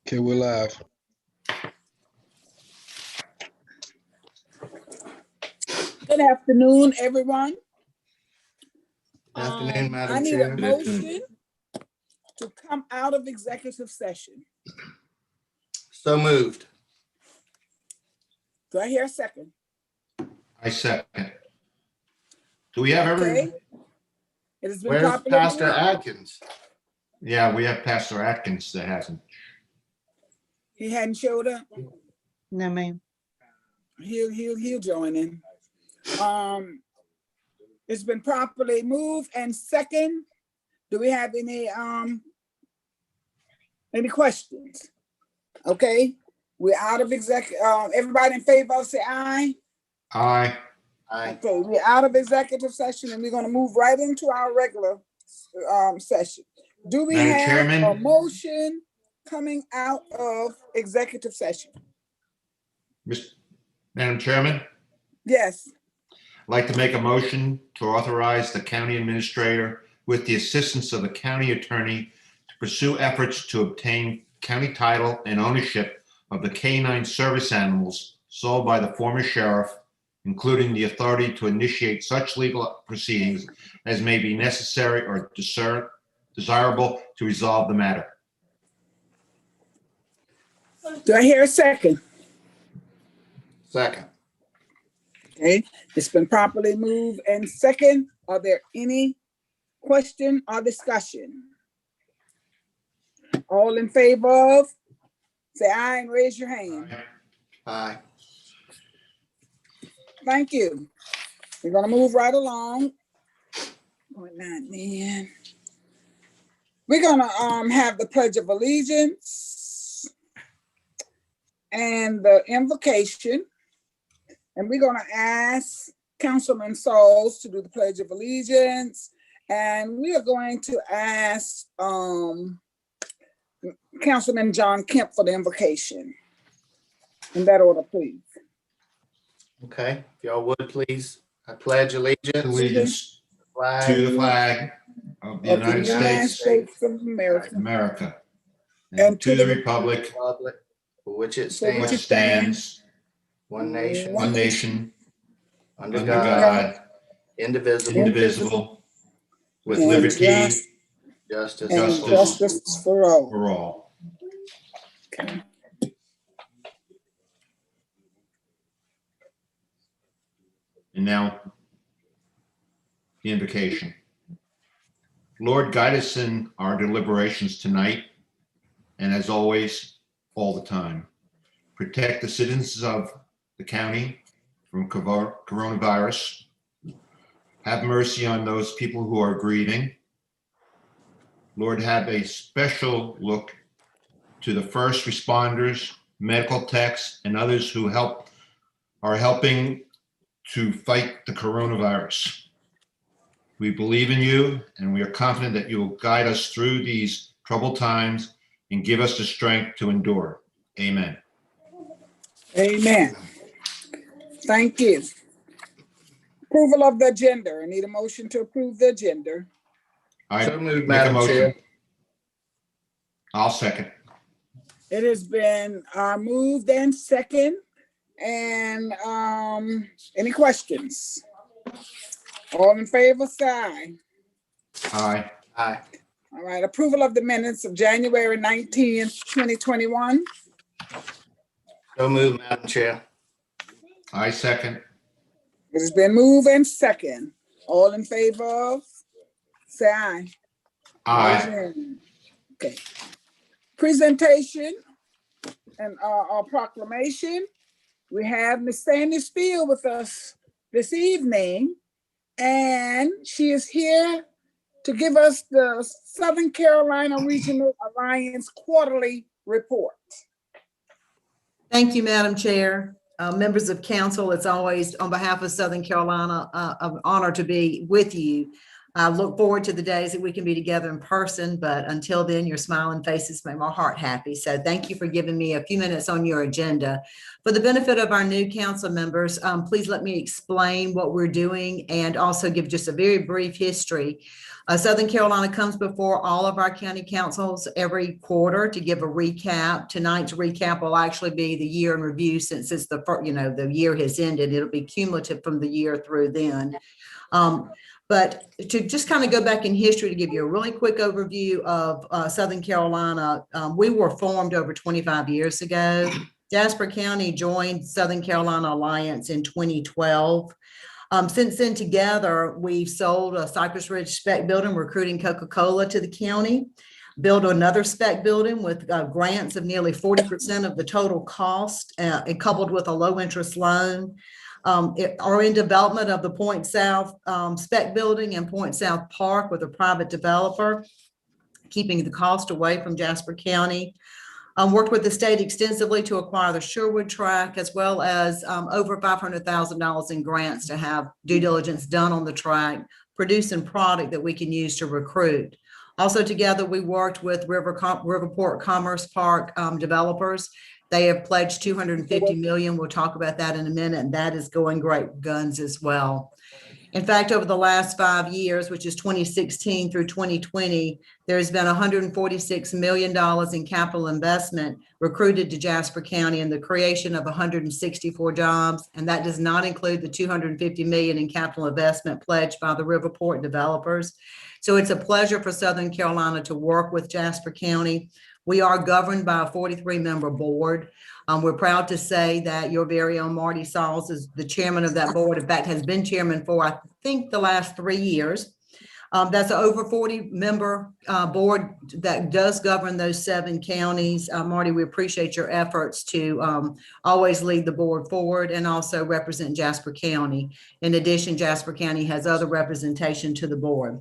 Okay, we're live. Good afternoon, everyone. Afternoon, Madam I need Chair. a motion to come out of executive session. So moved. Do I hear a second? I second. Do we have Okay. It has been Where's properly Pastor moved. Atkins? Yeah, we have Pastor Atkins that hasn't. He hadn't showed up. No, ma'am. He'll join in. It's been properly moved and second. Do we have any questions? Okay, we're out of everybody in favor, say aye. Aye. Aye. Okay, we're out of executive session and we're gonna move right into our regular session. Do we Madam have Chairman? a motion coming out of executive session? Madam Chairman, Yes, I'd like to make a motion to authorize the county administrator with the assistance of the county attorney to pursue efforts to obtain county title and ownership of the canine service animals sold by the former sheriff, including the authority to initiate such legal proceedings as may be necessary or desirable to resolve the matter. do I hear a second? Second. Okay, it's been properly moved and second. Are there any question or discussion? All in favor of, say aye and raise your hand. Aye. Thank you. We're gonna move right along. 0.9 million. We're gonna have the Pledge of Allegiance and the invocation. And we're gonna ask Councilman Sauls to do the Pledge of Allegiance. And we are going to ask Councilman John Kemp for the invocation. In that order, please. Okay, if y'all would please, I pledge allegiance Allegiance flag to the flag of the Of the United States of America. of America And and to to the the republic Republic for which it For which which stands, stands one nation, one nation under under God, God, indivisible, indivisible, with and liberty justice, and Justice. justice for all. for all. Okay. And now, the invocation. Lord, guide us in our deliberations tonight, and as always, all the time. Protect the citizens of the county from coronavirus. Have mercy on those people who are grieving. Lord, have a special look to the first responders, medical techs, and others who are helping to fight the coronavirus. We believe in you, and we are confident that you will guide us through these troubled times and give us the strength to endure. Amen. Amen. Thank you. Approval of the agenda. I need a motion to approve the agenda. I So moved, make a Madam motion. Chair. I'll second. It has been moved and second. And any questions? All in favor, say aye. Aye. Aye. All right, approval of the minutes of January 19th, 2021. So moved, Madam Chair. I second. It has been moved and second. All in favor of, say aye. Aye. Okay. Presentation and our proclamation. We have Ms. Sandy Steele with us this evening, and she is here to give us the Southern Carolina Regional Alliance Quarterly Report. Thank you, Madam Chair. Members of council, it's always on behalf of Southern Carolina, an honor to be with you. I look forward to the days that we can be together in person, but until then, your smiling faces make my heart happy. So thank you for giving me a few minutes on your agenda. For the benefit of our new council members, please let me explain what we're doing and also give just a very brief history. Southern Carolina comes before all of our county councils every quarter to give a recap. Tonight's recap will actually be the year in review since it's the year has ended. It'll be cumulative from the year through then. But to just kind of go back in history to give you a really quick overview of Southern Carolina, we were formed over 25 years ago. Jasper County joined Southern Carolina Alliance in 2012. Since then, together, we've sold a Cypress Ridge spec building, recruiting Coca-Cola to the county, built another spec building with grants of nearly 40% of the total cost, and coupled with a low interest loan. Are in development of the Point South spec building and Point South Park with a private developer, keeping the cost away from Jasper County. Worked with the state extensively to acquire the Sherwood track, as well as over $500,000 in grants to have due diligence done on the track, producing product that we can use to recruit. Also together, we worked with Riverport Commerce Park developers. They have pledged $250 million. We'll talk about that in a minute, and that is going great guns as well. In fact, over the last 5 years, which is 2016 through 2020, there's been $146 million in capital investment recruited to Jasper County and the creation of 164 jobs. And that does not include the $250 million in capital investment pledged by the Riverport developers. So it's a pleasure for Southern Carolina to work with Jasper County. We are governed by a 43-member board. We're proud to say that your very own Marty Sauls is the chairman of that board. In fact, has been chairman for, I think, the last 3 years. That's an over 40-member board that does govern those 7 counties. Marty, we appreciate your efforts to always lead the board forward and also represent Jasper County. In addition, Jasper County has other representation to the board.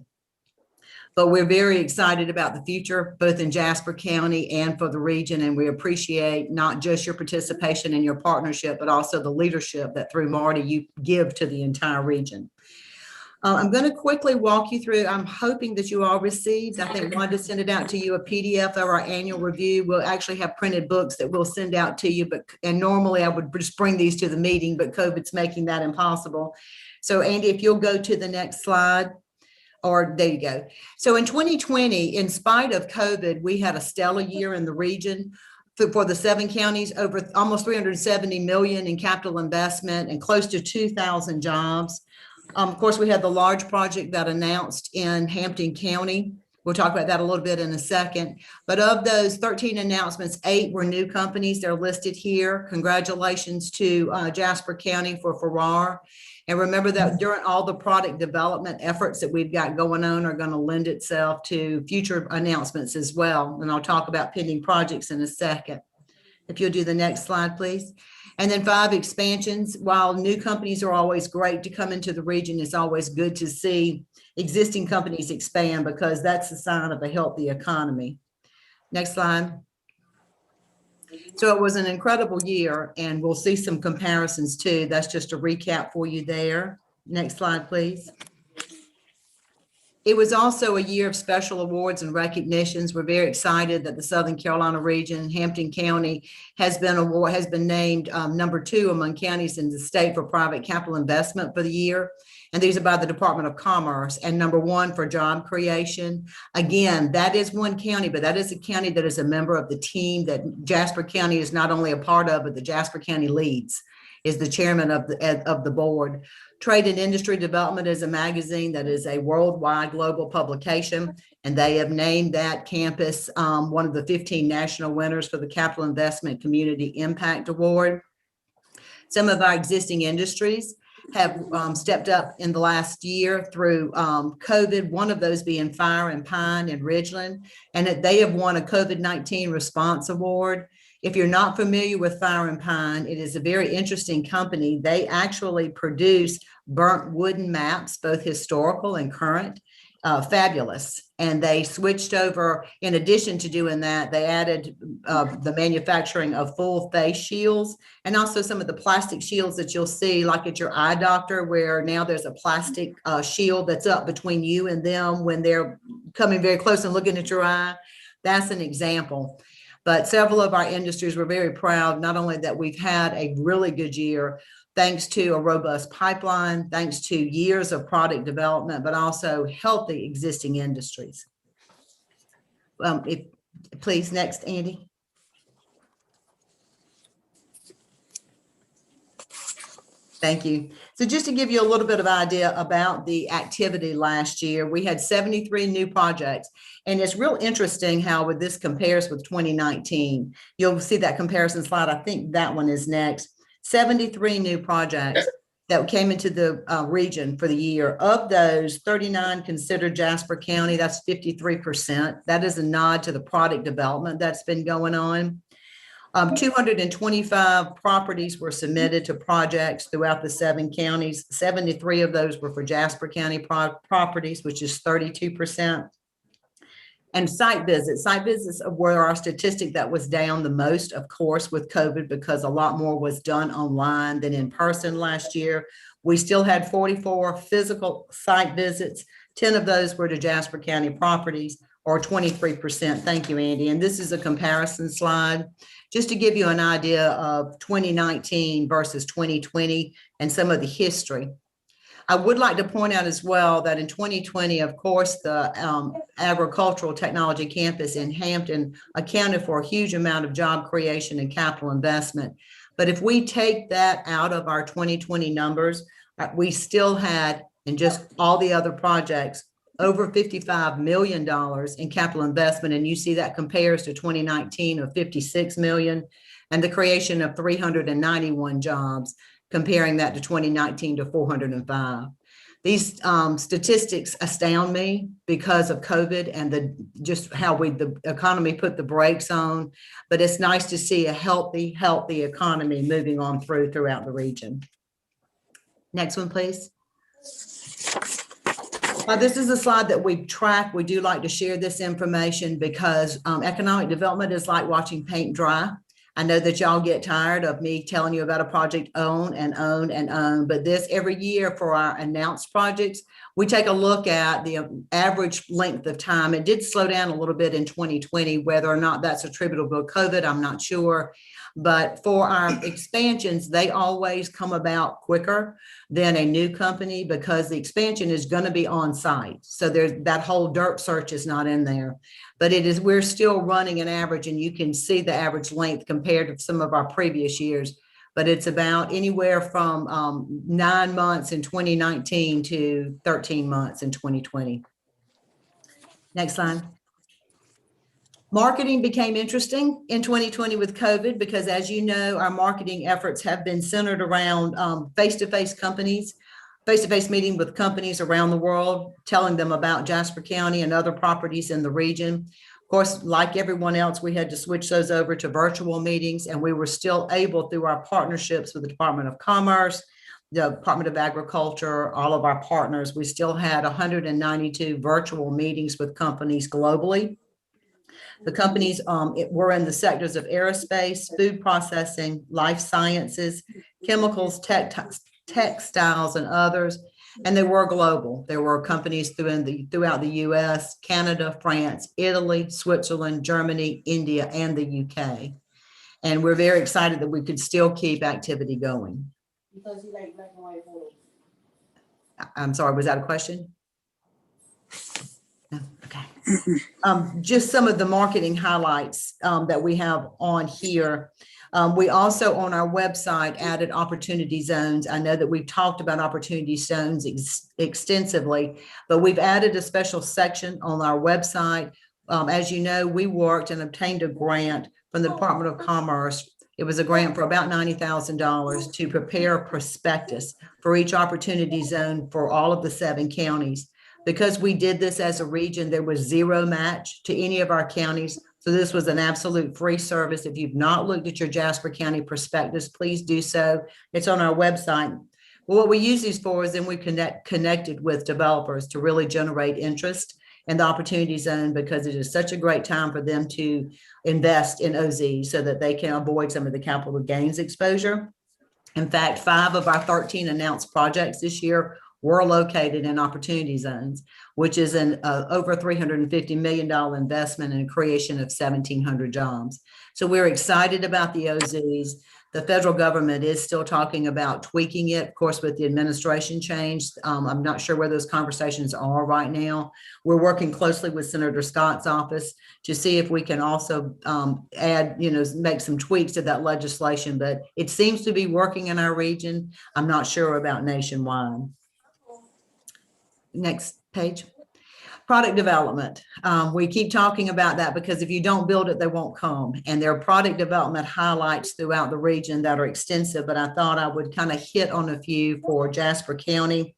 But we're very excited about the future, both in Jasper County and for the region. And we appreciate not just your participation and your partnership, but also the leadership that through Marty you give to the entire region. I'm going to quickly walk you through. I'm hoping that you all received, I think, wanted to send it out to you, a PDF of our annual review. We'll actually have printed books that we'll send out to you. And normally I would just bring these to the meeting, but COVID's making that impossible. So Andy, if you'll go to the next slide. Or there you go. So in 2020, in spite of COVID, we had a stellar year in the region for the 7 counties, over almost $370 million in capital investment and close to 2,000 jobs. Of course, we had the large project that announced in Hampton County. We'll talk about that a little bit in a second. But of those 13 announcements, 8 were new companies. They're listed here. Congratulations to Jasper County for Farrar. And remember that during all the product development efforts that we've got going on are going to lend itself to future announcements as well. And I'll talk about pending projects in a second. If you'll do the next slide, please. And then 5 expansions. While new companies are always great to come into the region, it's always good to see existing companies expand because that's a sign of a healthy economy. Next slide. So it was an incredible year, and we'll see some comparisons too. That's just a recap for you there. Next slide, please. It was also a year of special awards and recognitions. We're very excited that the Southern Carolina region, Hampton County, has been named number 2 among counties in the state for private capital investment for the year. And these are by the Department of Commerce, and number 1 for job creation. Again, that is one county, but that is a county that is a member of the team that Jasper County is not only a part of, but the Jasper County leads, is the chairman of the board. Trade and Industry Development is a magazine that is a worldwide global publication, and they have named that campus one of the 15 national winners for the Capital Investment Community Impact Award. Some of our existing industries have stepped up in the last year through COVID, one of those being Fire and Pine in Ridgeland, and that they have won a COVID-19 Response Award. If you're not familiar with Fire and Pine, it is a very interesting company. They actually produce burnt wooden maps, both historical and current. fabulous. And they switched over. In addition to doing that, they added the manufacturing of full face shields and also some of the plastic shields that you'll see like at your eye doctor, where now there's a plastic shield that's up between you and them when they're coming very close and looking at your eye. That's an example. But several of our industries were very proud, not only that we've had a really good year, thanks to a robust pipeline, thanks to years of product development, but also healthy existing industries. Please, next, Andy. Thank you. So just to give you a little bit of idea about the activity last year, we had 73 new projects. And it's real interesting how this compares with 2019. You'll see that comparison slide. I think that one is next. 73 new projects that came into the region for the year. Of those, 39 considered Jasper County. That's 53%. That is a nod to the product development that's been going on. 225 properties were submitted to projects throughout the 7 counties. 73 of those were for Jasper County properties, which is 32%. And site visits were our statistic that was down the most, of course, with COVID, because a lot more was done online than in person last year. We still had 44 physical site visits. 10 of those were to Jasper County properties, or 23%. Thank you, Andy. And this is a comparison slide, just to give you an idea of 2019 versus 2020 and some of the history. I would like to point out as well that in 2020, of course, the agricultural technology campus in Hampton accounted for a huge amount of job creation and capital investment. But if we take that out of our 2020 numbers, we still had, in just all the other projects, over $55 million in capital investment. And you see that compares to 2019 of $56 million and the creation of 391 jobs, comparing that to 2019 to 405. These statistics astound me because of COVID and just how the economy put the brakes on. But it's nice to see a healthy economy moving on throughout the region. Next one, please. This is a slide that we track. We do like to share this information because economic development is like watching paint dry. I know that y'all get tired of me telling you about a project own and own and own, but this every year for our announced projects, we take a look at the average length of time. It did slow down a little bit in 2020, whether or not that's attributable to COVID, I'm not sure. But for our expansions, they always come about quicker than a new company because the expansion is going to be on site. So there's that whole dirt search is not in there, but we're still running an average, and you can see the average length compared to some of our previous years. But it's about anywhere from 9 months in 2019 to 13 months in 2020. Next slide. Marketing became interesting in 2020 with COVID because, as you know, our marketing efforts have been centered around face-to-face meeting with companies around the world, telling them about Jasper County and other properties in the region. Of course, like everyone else, we had to switch those over to virtual meetings, and we were still able, through our partnerships with the Department of Commerce, the Department of Agriculture, all of our partners, we still had 192 virtual meetings with companies globally. The companies were in the sectors of aerospace, food processing, life sciences, chemicals, textiles, and others. And they were global. There were companies throughout the US, Canada, France, Italy, Switzerland, Germany, India, and the UK. And we're very excited that we could still keep activity going. Because you like black and white photos. I'm sorry, was that a question? No, okay. Just some of the marketing highlights that we have on here. We also on our website added opportunity zones. I know that we've talked about opportunity zones extensively, but we've added a special section on our website. As you know, we worked and obtained a grant from the Department of Commerce. It was a grant for about $90,000 to prepare a prospectus for each opportunity zone for all of the 7 counties. Because we did this as a region, there was zero match to any of our counties. So this was an absolute free service. If you've not looked at your Jasper County prospectus, please do so. It's on our website. Well, what we use these for is then we connected with developers to really generate interest in the opportunity zone, because it is such a great time for them to invest in OZ so that they can avoid some of the capital gains exposure. In fact, 5 of our 13 announced projects this year were located in opportunity zones, which is an over $350 million investment and creation of 1,700 jobs. So we're excited about the OZs. The federal government is still talking about tweaking it, of course, with the administration change. I'm not sure where those conversations are right now. We're working closely with Senator Scott's office to see if we can also add, make some tweaks to that legislation, but it seems to be working in our region. I'm not sure about nationwide. Next page. Product development. We keep talking about that because if you don't build it, they won't come. And there are product development highlights throughout the region that are extensive, but I thought I would kind of hit on a few for Jasper County.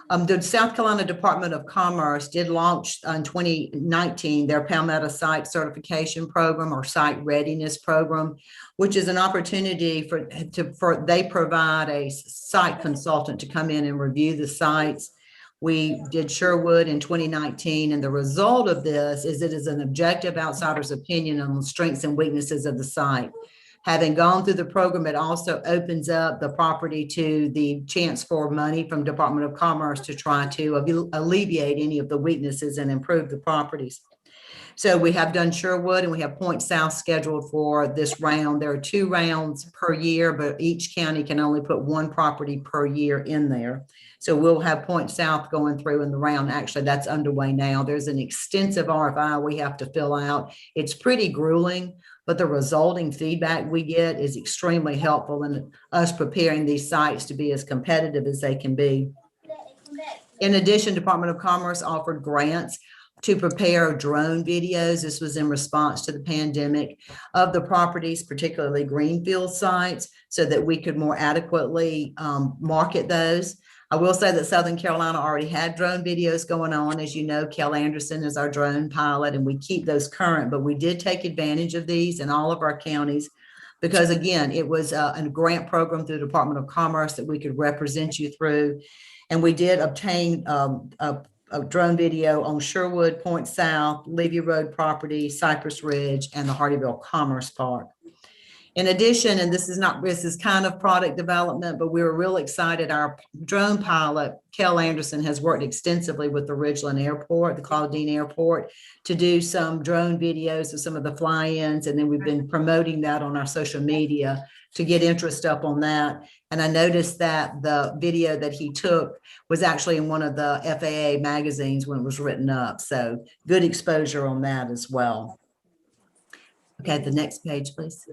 The South Carolina Department of Commerce did launch in 2019 their Palmetto Site Certification Program, or Site Readiness Program, which is an opportunity they provide a site consultant to come in and review the sites. We did Sherwood in 2019, and the result of this is it is an objective outsider's opinion on the strengths and weaknesses of the site. Having gone through the program, it also opens up the property to the chance for money from Department of Commerce to try to alleviate any of the weaknesses and improve the properties. So we have done Sherwood and we have Point South scheduled for this round. There are 2 rounds per year, but each county can only put 1 property per year in there. So we'll have Point South going through in the round. Actually, that's underway now. There's an extensive RFI we have to fill out. It's pretty grueling, but the resulting feedback we get is extremely helpful in us preparing these sites to be as competitive as they can be. In addition, Department of Commerce offered grants to prepare drone videos. This was in response to the pandemic of the properties, particularly greenfield sites, so that we could more adequately market those. I will say that Southern Carolina already had drone videos going on. As you know, Kel Anderson is our drone pilot, and we keep those current, but we did take advantage of these in all of our counties because, again, it was a grant program through the Department of Commerce that we could represent you through. And we did obtain a drone video on Sherwood, Point South, Levy Road property, Cypress Ridge, and the Hardyville Commerce Park. In addition, and this is kind of product development, but we were real excited. Our drone pilot, Kel Anderson, has worked extensively with the Ridgeland Airport, the Claudine Airport, to do some drone videos of some of the fly-ins. And then we've been promoting that on our social media to get interest up on that. And I noticed that the video that he took was actually in one of the FAA magazines when it was written up. So good exposure on that as well. Okay, the next page, please.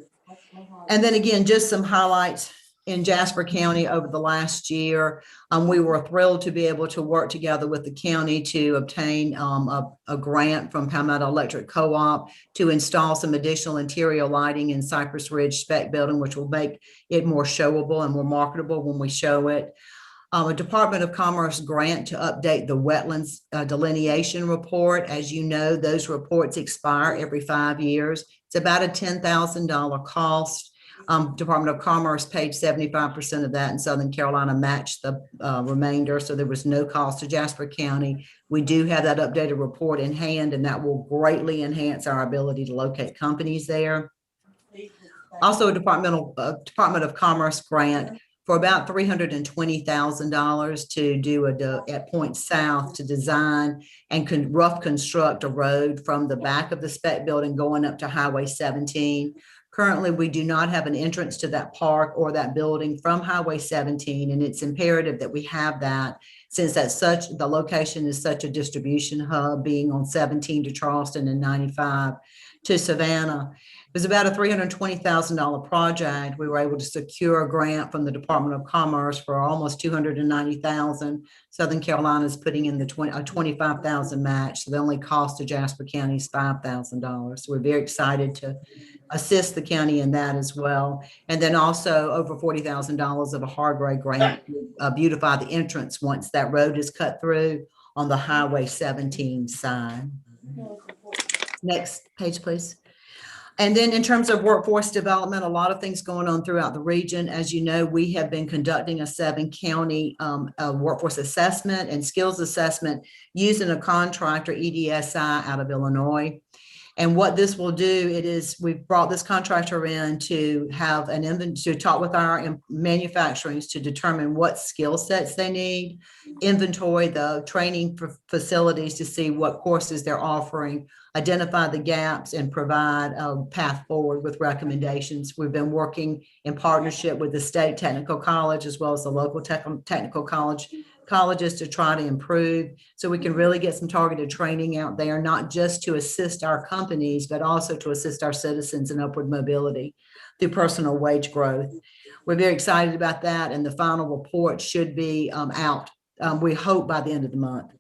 And then again, just some highlights in Jasper County over the last year. We were thrilled to be able to work together with the county to obtain a grant from Palmetto Electric Co-op to install some additional interior lighting in Cypress Ridge Spec Building, which will make it more showable and more marketable when we show it. A Department of Commerce grant to update the wetlands delineation report. As you know, those reports expire every 5 years. It's about a $10,000 cost. Department of Commerce paid 75% of that, and Southern Carolina matched the remainder, so there was no cost to Jasper County. We do have that updated report in hand, and that will greatly enhance our ability to locate companies there. Also, a Department of Commerce grant for about $320,000 to do at Point South to design and rough construct a road from the back of the spec building going up to Highway 17. Currently, we do not have an entrance to that park or that building from Highway 17, and it's imperative that we have that since the location is such a distribution hub, being on 17 to Charleston and 95 to Savannah. It was about a $320,000 project. We were able to secure a grant from the Department of Commerce for almost $290,000. Southern Carolina is putting in a $25,000 match. So the only cost to Jasper County is $5,000. So we're very excited to assist the county in that as well. And then also over $40,000 of a hardware grant to beautify the entrance once that road is cut through on the Highway 17 side. Next page, please. And then in terms of workforce development, a lot of things going on throughout the region. As you know, we have been conducting a 7-county workforce assessment and skills assessment using a contractor, EDSI, out of Illinois. And what this will do, we've brought this contractor in to have an inventory, to talk with our manufacturing to determine what skill sets they need, inventory the training facilities to see what courses they're offering, identify the gaps, and provide a path forward with recommendations. We've been working in partnership with the state technical college as well as the local technical colleges to try to improve, so we can really get some targeted training out there, not just to assist our companies, but also to assist our citizens in upward mobility through personal wage growth. We're very excited about that, and the final report should be out, we hope, by the end of the month.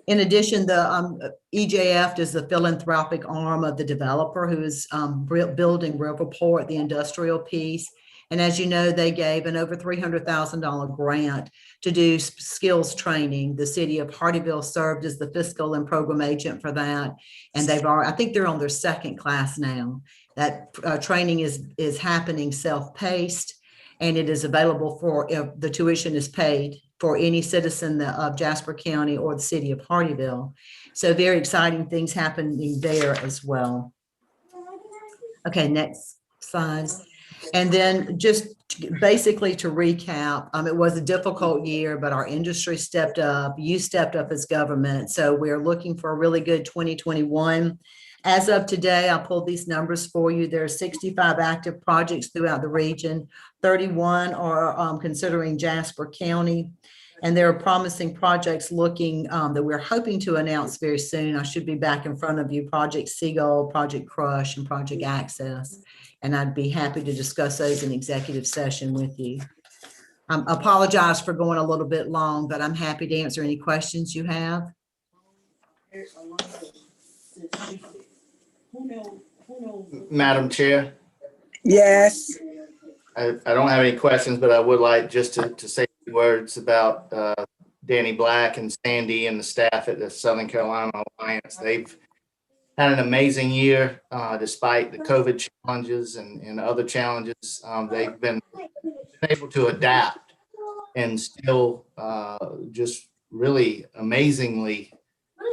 In addition, the EJF is the philanthropic arm of the developer who is building Riverport, the industrial piece. And as you know, they gave an over $300,000 grant to do skills training. The city of Hardyville served as the fiscal and program agent for that. And I think they're on their 2nd class now. That training is happening self-paced, and it is available for, the tuition is paid for any citizen of Jasper County or the city of Hardyville. So very exciting things happening there as well. Okay, next slide. And then just basically to recap, it was a difficult year, but our industry stepped up. You stepped up as government. So we're looking for a really good 2021. As of today, I pulled these numbers for you. There are 65 active projects throughout the region. 31 are considering Jasper County. And there are promising projects looking that we're hoping to announce very soon. I should be back in front of you. Project Seagull, Project Crush, and Project Access. And I'd be happy to discuss those in executive session with you. I apologize for going a little bit long, but I'm happy to answer any questions you have. Madam Chair, Yes. I don't have any questions, but I would like just to say a few words about Danny Black and Sandy and the staff at the Southern Carolina Alliance. They've had an amazing year despite the COVID challenges and other challenges. They've been able to adapt and still just really amazingly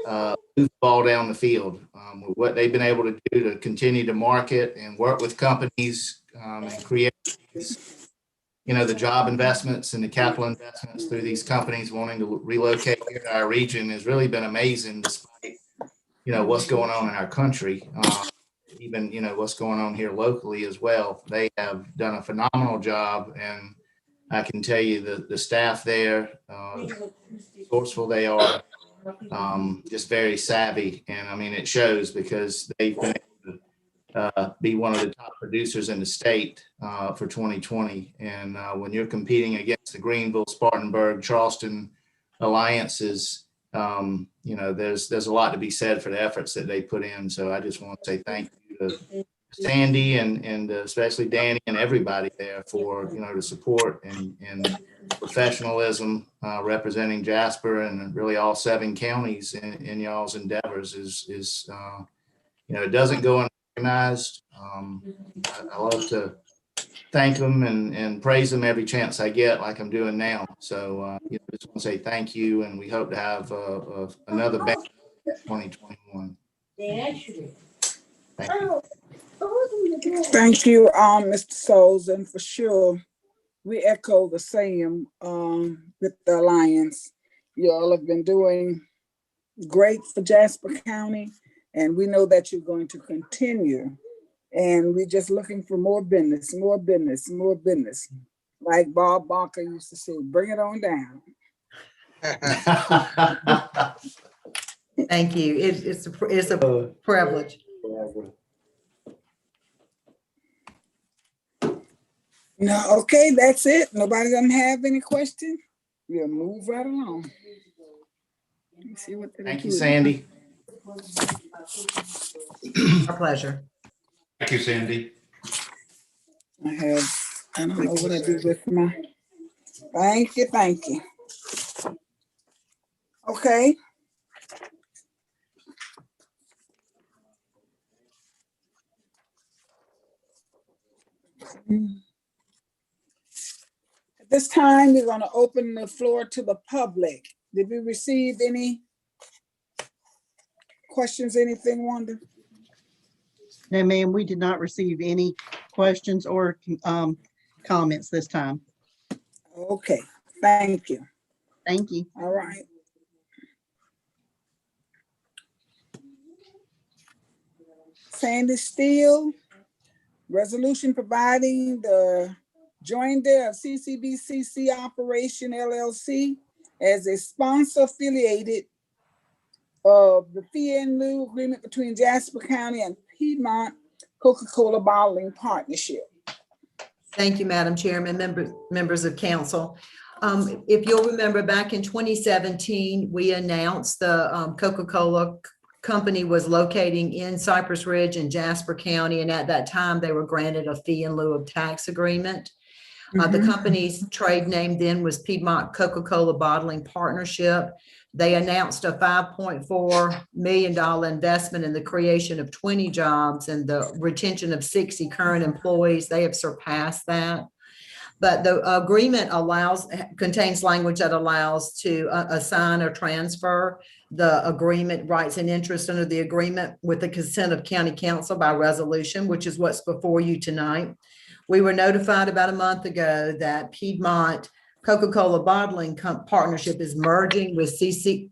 move the ball down the field. What they've been able to do to continue to market and work with companies and create the job investments and the capital investments through these companies wanting to relocate here to our region has really been amazing despite what's going on in our country, even what's going on here locally as well. They have done a phenomenal job, and I can tell you the staff there, resourceful they are, just very savvy, and I mean it shows because they've been able to be one of the top producers in the state for 2020. And when you're competing against the Greenville, Spartanburg, Charleston alliances, there's a lot to be said for the efforts that they put in. So I just want to say thank you to Sandy and especially Danny and everybody there for the support and professionalism representing Jasper and really all 7 counties in y'all's endeavors is it doesn't go unrecognized. I love to thank them and praise them every chance I get, like I'm doing now. So just want to say thank you, and we hope to have another best 2021. Thank you. Thank you, Mr. Souls, and for sure, we echo the same with the Alliance. You all have been doing great for Jasper County, and we know that you're going to continue. And we're just looking for more business, more business, more business. Like Bob Barker used to say, bring it on down. Thank you. It's a privilege. No, okay, that's it. Nobody doesn't have any questions? We'll move right along. Let me see what Thank you, Sandy. Our pleasure. Thank you, Sandy. I don't know what I do with my, thank you. Okay. At this time, we're going to open the floor to the public. Did we receive any questions, anything, Wanda? No, ma'am, we did not receive any questions or comments this time. Okay, thank you. Thank you. All right. Sandy Steele, resolution providing the joinder of CCBCC Operation LLC as a sponsor affiliated of the fee in lieu agreement between Jasper County and Piedmont Coca-Cola Bottling Partnership. Thank you, Madam Chairman, members of council. If you'll remember, back in 2017, we announced the Coca-Cola company was locating in Cypress Ridge in Jasper County, and at that time, they were granted a fee in lieu of tax agreement. The company's trade name then was Piedmont Coca-Cola Bottling Partnership. They announced a $5.4 million investment in the creation of 20 jobs and the retention of 60 current employees. They have surpassed that. But the agreement contains language that allows to assign or transfer the agreement rights and interest under the agreement with the consent of county council by resolution, which is what's before you tonight. We were notified about a month ago that Piedmont Coca-Cola Bottling Partnership is merging with CCBCC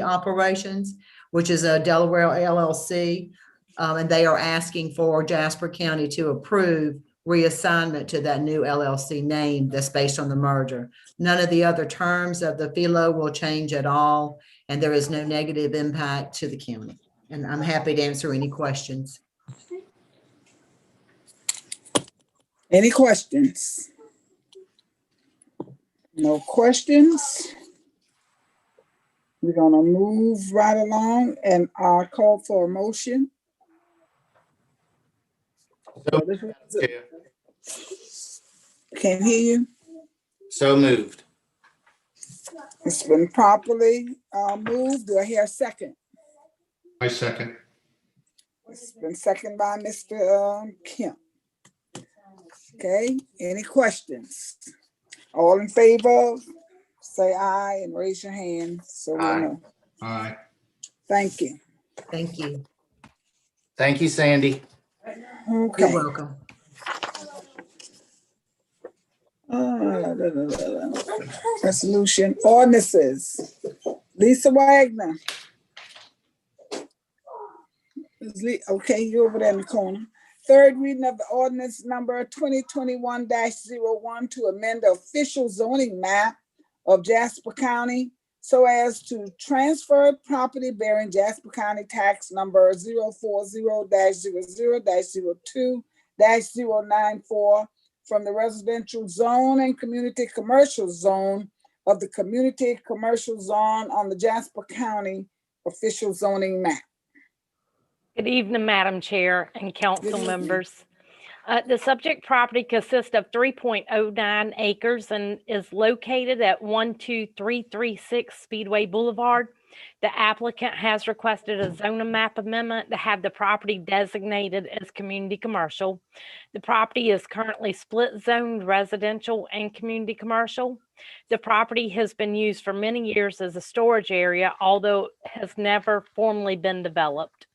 Operations, which is a Delaware LLC, and they are asking for Jasper County to approve reassignment to that new LLC name that's based on the merger. None of the other terms of the FILO will change at all, and there is no negative impact to the county. And I'm happy to answer any questions. Any questions? No questions. We're gonna move right along, and I'll call for a motion. Chair. Can't hear you. So moved. It's been properly moved. Do I hear a second? I second. It's been seconded by Mr. Kemp. Okay, any questions? All in favor, say aye and raise your hand so we Aye. know. Aye. Thank you. Thank you. Thank you, Sandy. You're Okay. welcome. Resolution ordinances. Lisa Wagner. Okay, you're over there in the corner. Third reading of the ordinance number 2021-01 to amend the official zoning map of Jasper County so as to transfer property bearing Jasper County tax number 040-00-02-094 from the residential zone and community commercial zone of the community commercial zone on the Jasper County official zoning map. Good evening, Madam Chair and council evening. members. The subject property consists of 3.09 acres and is located at 12336 Speedway Boulevard. The applicant has requested a zoning map amendment to have the property designated as community commercial. The property is currently split zoned residential and community commercial. The property has been used for many years as a storage area, although it has never formally been developed.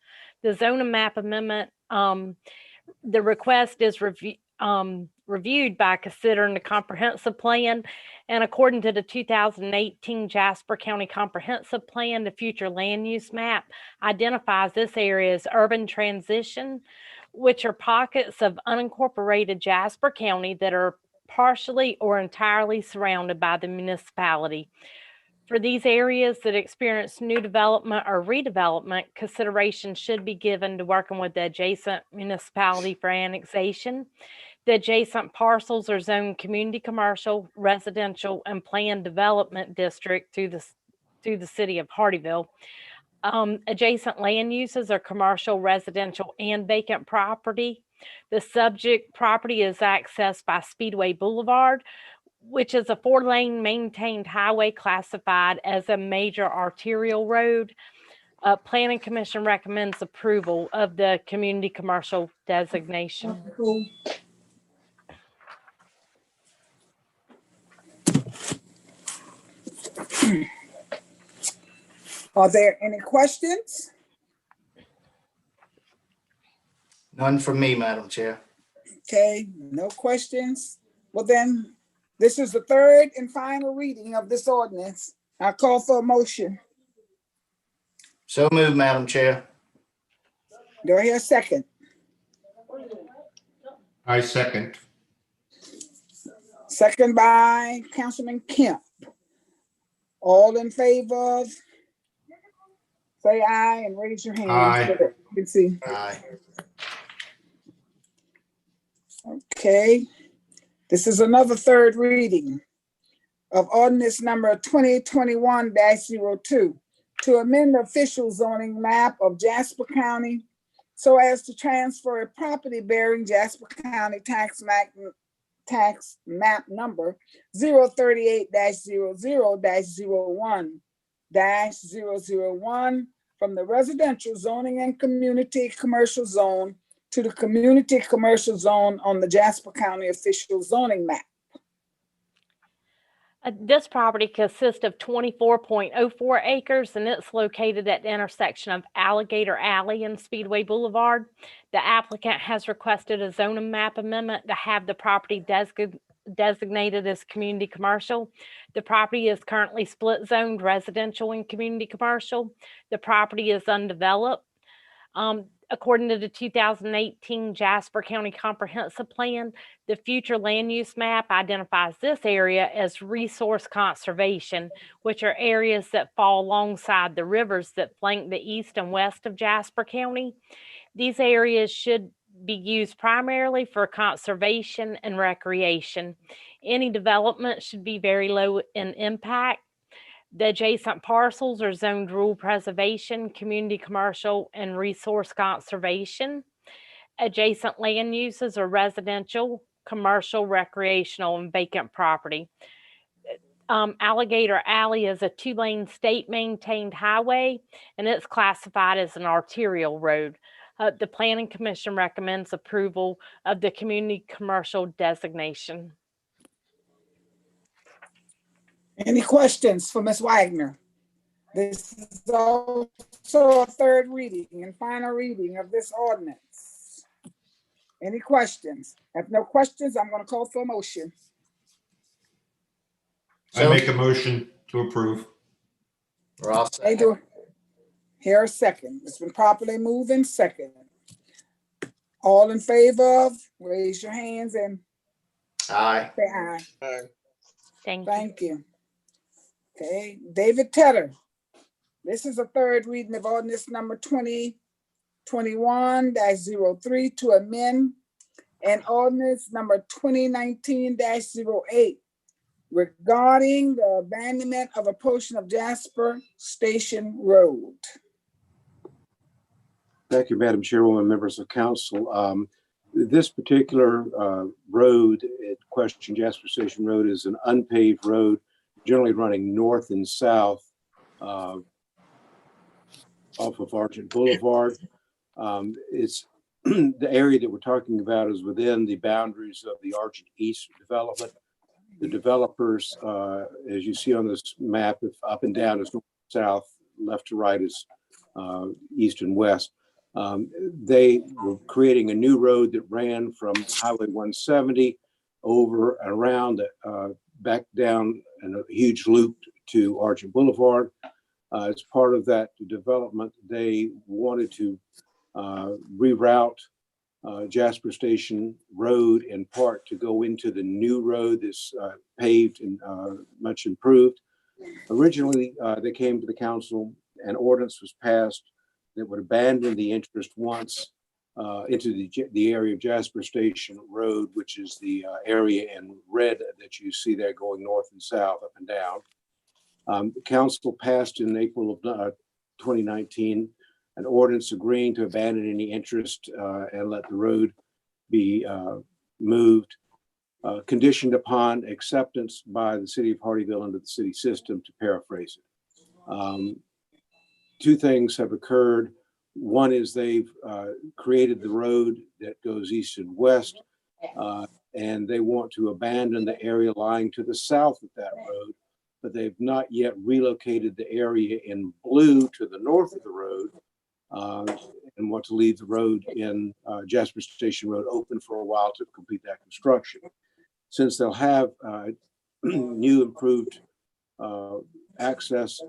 The zoning map amendment, the request is reviewed by considering the comprehensive plan, and according to the 2018 Jasper County Comprehensive Plan, the future land use map identifies this area as urban transition, which are pockets of unincorporated Jasper County that are partially or entirely surrounded by the municipality. For these areas that experience new development or redevelopment, consideration should be given to working with the adjacent municipality for annexation. The adjacent parcels are zoned community commercial, residential, and planned development district through the city of Hardeeville. Adjacent land uses are commercial, residential, and vacant property. The subject property is accessed by Speedway Boulevard, which is a 4-lane maintained highway classified as a major arterial road. Planning Commission recommends approval of the community commercial designation. Cool. Are there any questions? None from me, Madam Chair. Okay, no questions. Well then, this is the third and final reading of this ordinance. I call for a motion. So moved, Madam Chair. Do I hear a second? I second. Second by Councilman Kemp. All in favor of? Say aye and raise your hand. Aye. So that you can see. Aye. Okay. This is another third reading of ordinance number 2021-02 to amend the official zoning map of Jasper County so as to transfer a property bearing Jasper County tax map number 038-00-01-001 from the residential zoning and community commercial zone to the community commercial zone on the Jasper County official zoning map. This property consists of 24.04 acres and it's located at the intersection of Alligator Alley and Speedway Boulevard. The applicant has requested a zoning map amendment to have the property designated as community commercial. The property is currently split zoned residential and community commercial. The property is undeveloped. According to the 2018 Jasper County Comprehensive Plan, the future land use map identifies this area as resource conservation, which are areas that fall alongside the rivers that flank the east and west of Jasper County. These areas should be used primarily for conservation and recreation. Any development should be very low in impact. The adjacent parcels are zoned rural preservation, community commercial, and resource conservation. Adjacent land uses are residential, commercial, recreational, and vacant property. Alligator Alley is a 2-lane state-maintained highway, and it's classified as an arterial road. The Planning Commission recommends approval of the community commercial designation. Any questions for Ms. Wagner? This is also a third reading and final reading of this ordinance. Any questions? If no questions, I'm going to call for a motion. I make a motion to approve. We're all They set. do. Here a second. It's been properly moved in second. All in favor of, raise your hands and Aye. say aye. Thank you. Thank you. Okay, David Tedder. This is a third reading of ordinance number 2021-03 to amend and ordinance number 2019-08 regarding the abandonment of a portion of Jasper Station Road. Thank you, Madam Chairwoman, members of council. This particular road at question, Jasper Station Road, is an unpaved road, generally running north and south off of Argent Boulevard. It's the area that we're talking about is within the boundaries of the Argent East development. The developers, as you see on this map, if up and down is north and south, left to right is east and west. They were creating a new road that ran from Highway 170 over and around, back down in a huge loop to Argent Boulevard. As part of that development, they wanted to reroute Jasper Station Road in part to go into the new road that's paved and much improved. Originally, they came to the council, an ordinance was passed that would abandon the interest once into the area of Jasper Station Road, which is the area in red that you see there going north and south, up and down. The council passed in April of 2019 an ordinance agreeing to abandon any interest and let the road be moved, conditioned upon acceptance by the city of Hardeeville into the city system, to paraphrase it. two things have occurred. One is they've created the road that goes east and west, and they want to abandon the area lying to the south of that road, but they've not yet relocated the area in blue to the north of the road, and want to leave the road in Jasper Station Road open for a while to complete that construction. Since they'll have new improved access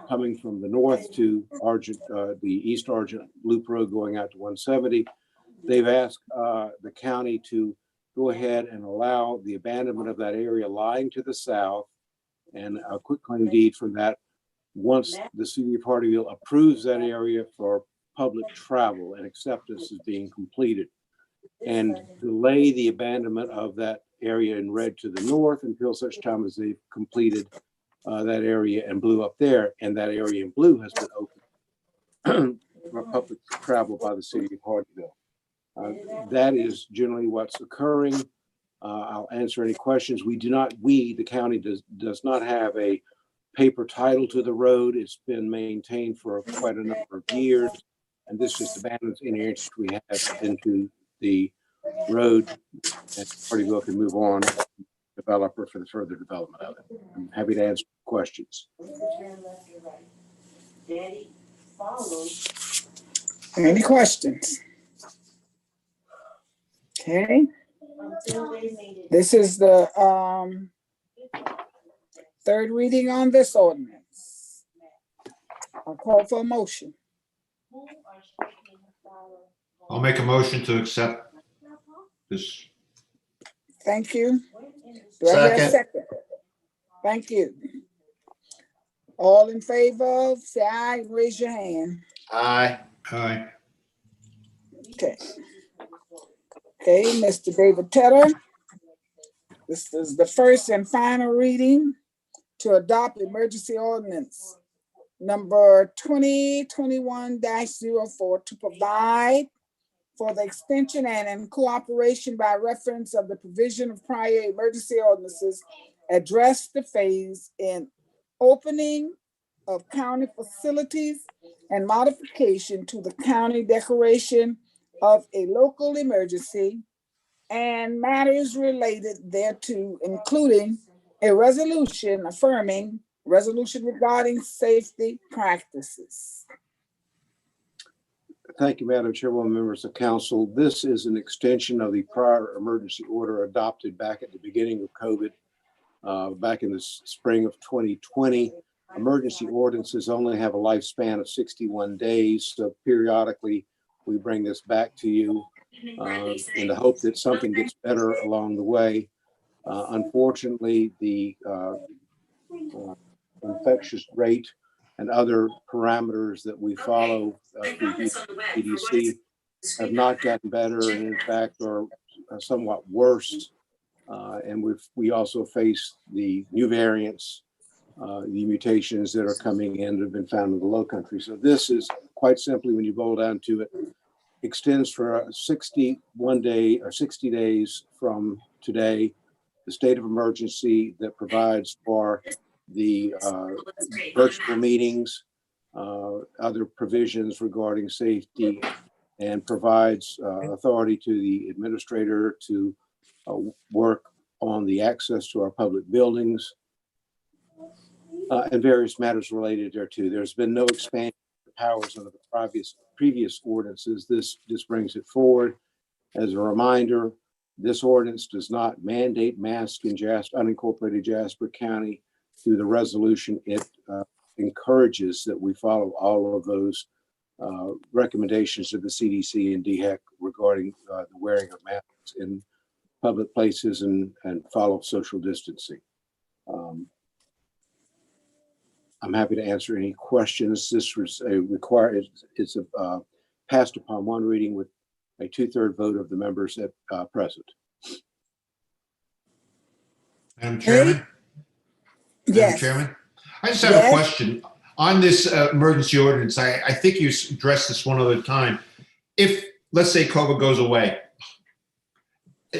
coming from the north to Argent, the East Argent Loop Road going out to 170, they've asked the county to go ahead and allow the abandonment of that area lying to the south and a quitclaim deed for that once the city of Hardeeville approves that area for public travel and acceptance is being completed, and delay the abandonment of that area in red to the north until such time as they've completed that area in blue up there, and that area in blue has been open for public travel by the city of Hardeeville. That is generally what's occurring. I'll answer any questions. The county does not have a paper title to the road. It's been maintained for quite a number of years, and this just abandons any interest we have into the road, and Hardeeville can move on, developer for the further development of it. I'm happy to answer questions. Any questions? Okay, this is the third reading on this ordinance. I'll call for a motion. I'll make a motion to accept this. Thank you. Do I hear a Second. second? Thank you. All in favor, say aye and raise your hand. Aye. Aye. Okay. Okay, Mr. David Tedder. This is the first and final reading to adopt emergency ordinance number 2021-04 to provide for the extension and in cooperation by reference of the provision of prior emergency ordinances, address the phase in opening of county facilities and modification to the county declaration of a local emergency and matters related thereto, including a resolution affirming resolution regarding safety practices. Thank you, Madam Chairwoman, members of council. This is an extension of the prior emergency order adopted back at the beginning of COVID, back in the spring of 2020. Emergency ordinances only have a lifespan of 61 days. So periodically, we bring this back to you in the hope that something gets better along the way. Unfortunately, the infectious rate and other parameters that we follow through CDC have not gotten better, and in fact are somewhat worse. And we also face the new variants, the mutations that are coming in that have been found in the low country. So this is quite simply, when you boil down to it, extends for 61 day or 60 days from today, the state of emergency that provides for the virtual meetings, other provisions regarding safety, and provides authority to the administrator to work on the access to our public buildings and various matters related thereto. There's been no expansion of powers under the previous ordinances. This just brings it forward. As a reminder, this ordinance does not mandate masks in unincorporated Jasper County. Through the resolution, it encourages that we follow all of those recommendations of the CDC and DHEC regarding the wearing of masks in public places and follow social distancing. I'm happy to answer any questions. This was it's a passed upon one reading with a 2/3 vote of the members at present. Madam Chairman? Madam Yes. Chairman? I just have Yes. a question. On this emergency ordinance, I think you addressed this one other time. If, let's say COVID goes away,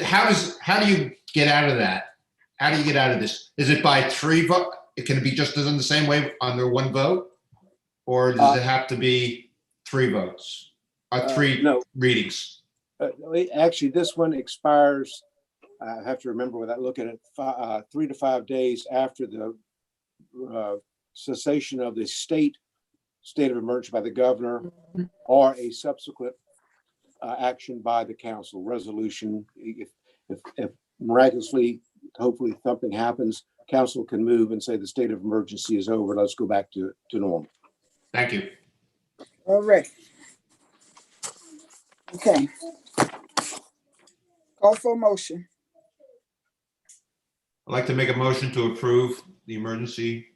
how do you get out of that? How do you get out of this? Is it by 3 vote? It can be just done the same way under one vote? Or does it have to be 3 votes? Three No. readings? Actually, this one expires, I have to remember without looking at it, 3 to 5 days after the cessation of the state of emergency by the governor or a subsequent action by the council resolution. If miraculously, hopefully something happens, council can move and say the state of emergency is over. Let's go back to normal. Thank you. All right. Okay. Call for a motion. I'd like to make a motion to approve the emergency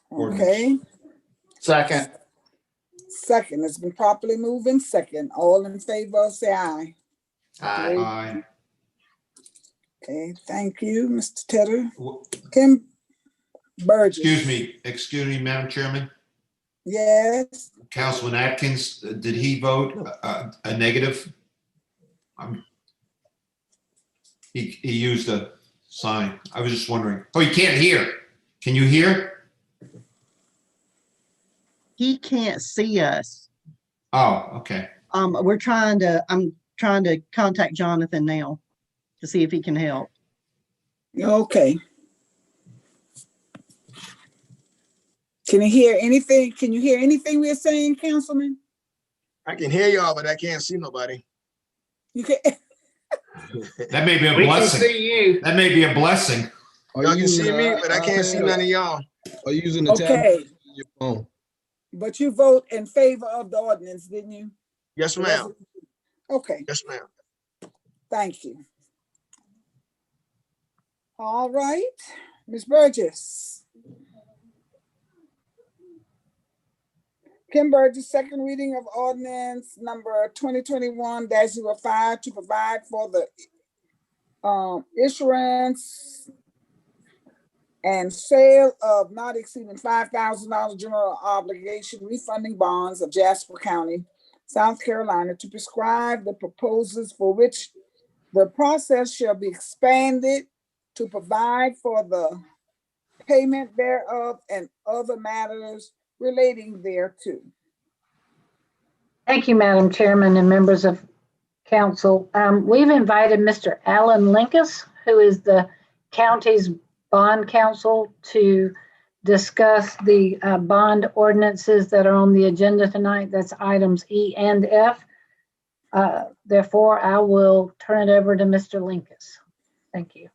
ordinance. Okay. Second. Second, it's been properly moved in second. All in favor, say aye. Aye. Aye. Okay, thank you, Mr. Tedder. W- Kim Burgess. Excuse me, Madam Chairman. Yes, Councilman Atkins, did he vote a negative? He used a sign. I was just wondering. Oh, you can't hear. Can you hear? He can't see us. Oh, okay. I'm trying to contact Jonathan now to see if he can help. okay. Can you hear anything? Can you hear anything we're saying, Councilman? I can hear y'all, but I can't see nobody. You can. That may be a We can blessing. see you. That may be a blessing. Y'all can see me, but I can't see none of y'all. Are you using the tablet? Okay, or your phone? but you vote in favor of the ordinance, didn't you? Yes, ma'am. Okay, Yes, ma'am. thank you. All right, Ms. Burgess. Kim Burgess, second reading of ordinance number 2021-05 to provide for the issuance and sale of not exceeding $5,000 general obligation refunding bonds of Jasper County, South Carolina, to prescribe the proposals for which the process shall be expanded to provide for the payment thereof and other matters relating thereto. Thank you, Madam Chairman and members of council. We've invited Mr. Alan Linkus, who is the county's bond counsel, to discuss the bond ordinances that are on the agenda tonight. That's items E and F. Therefore, I will turn it over to Mr. Linkus. Thank you.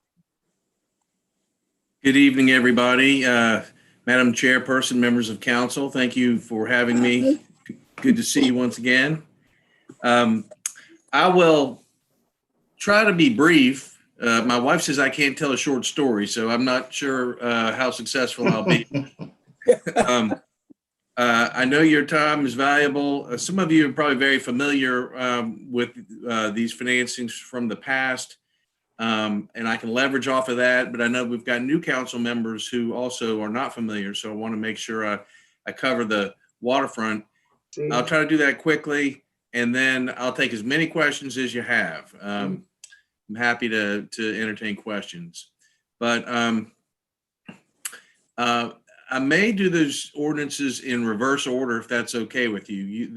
Good evening, everybody. Madam Chairperson, members of council, thank you for having me. Good to see you once again. I will try to be brief. My wife says I can't tell a short story, so I'm not sure how successful I'll be. I know your time is valuable. Some of you are probably very familiar with these financings from the past. And I can leverage off of that, but I know we've got new council members who also are not familiar. So I want to make sure I cover the waterfront. I'll try to do that quickly, and then I'll take as many questions as you have. I'm happy to entertain questions, but I may do those ordinances in reverse order if that's okay with you.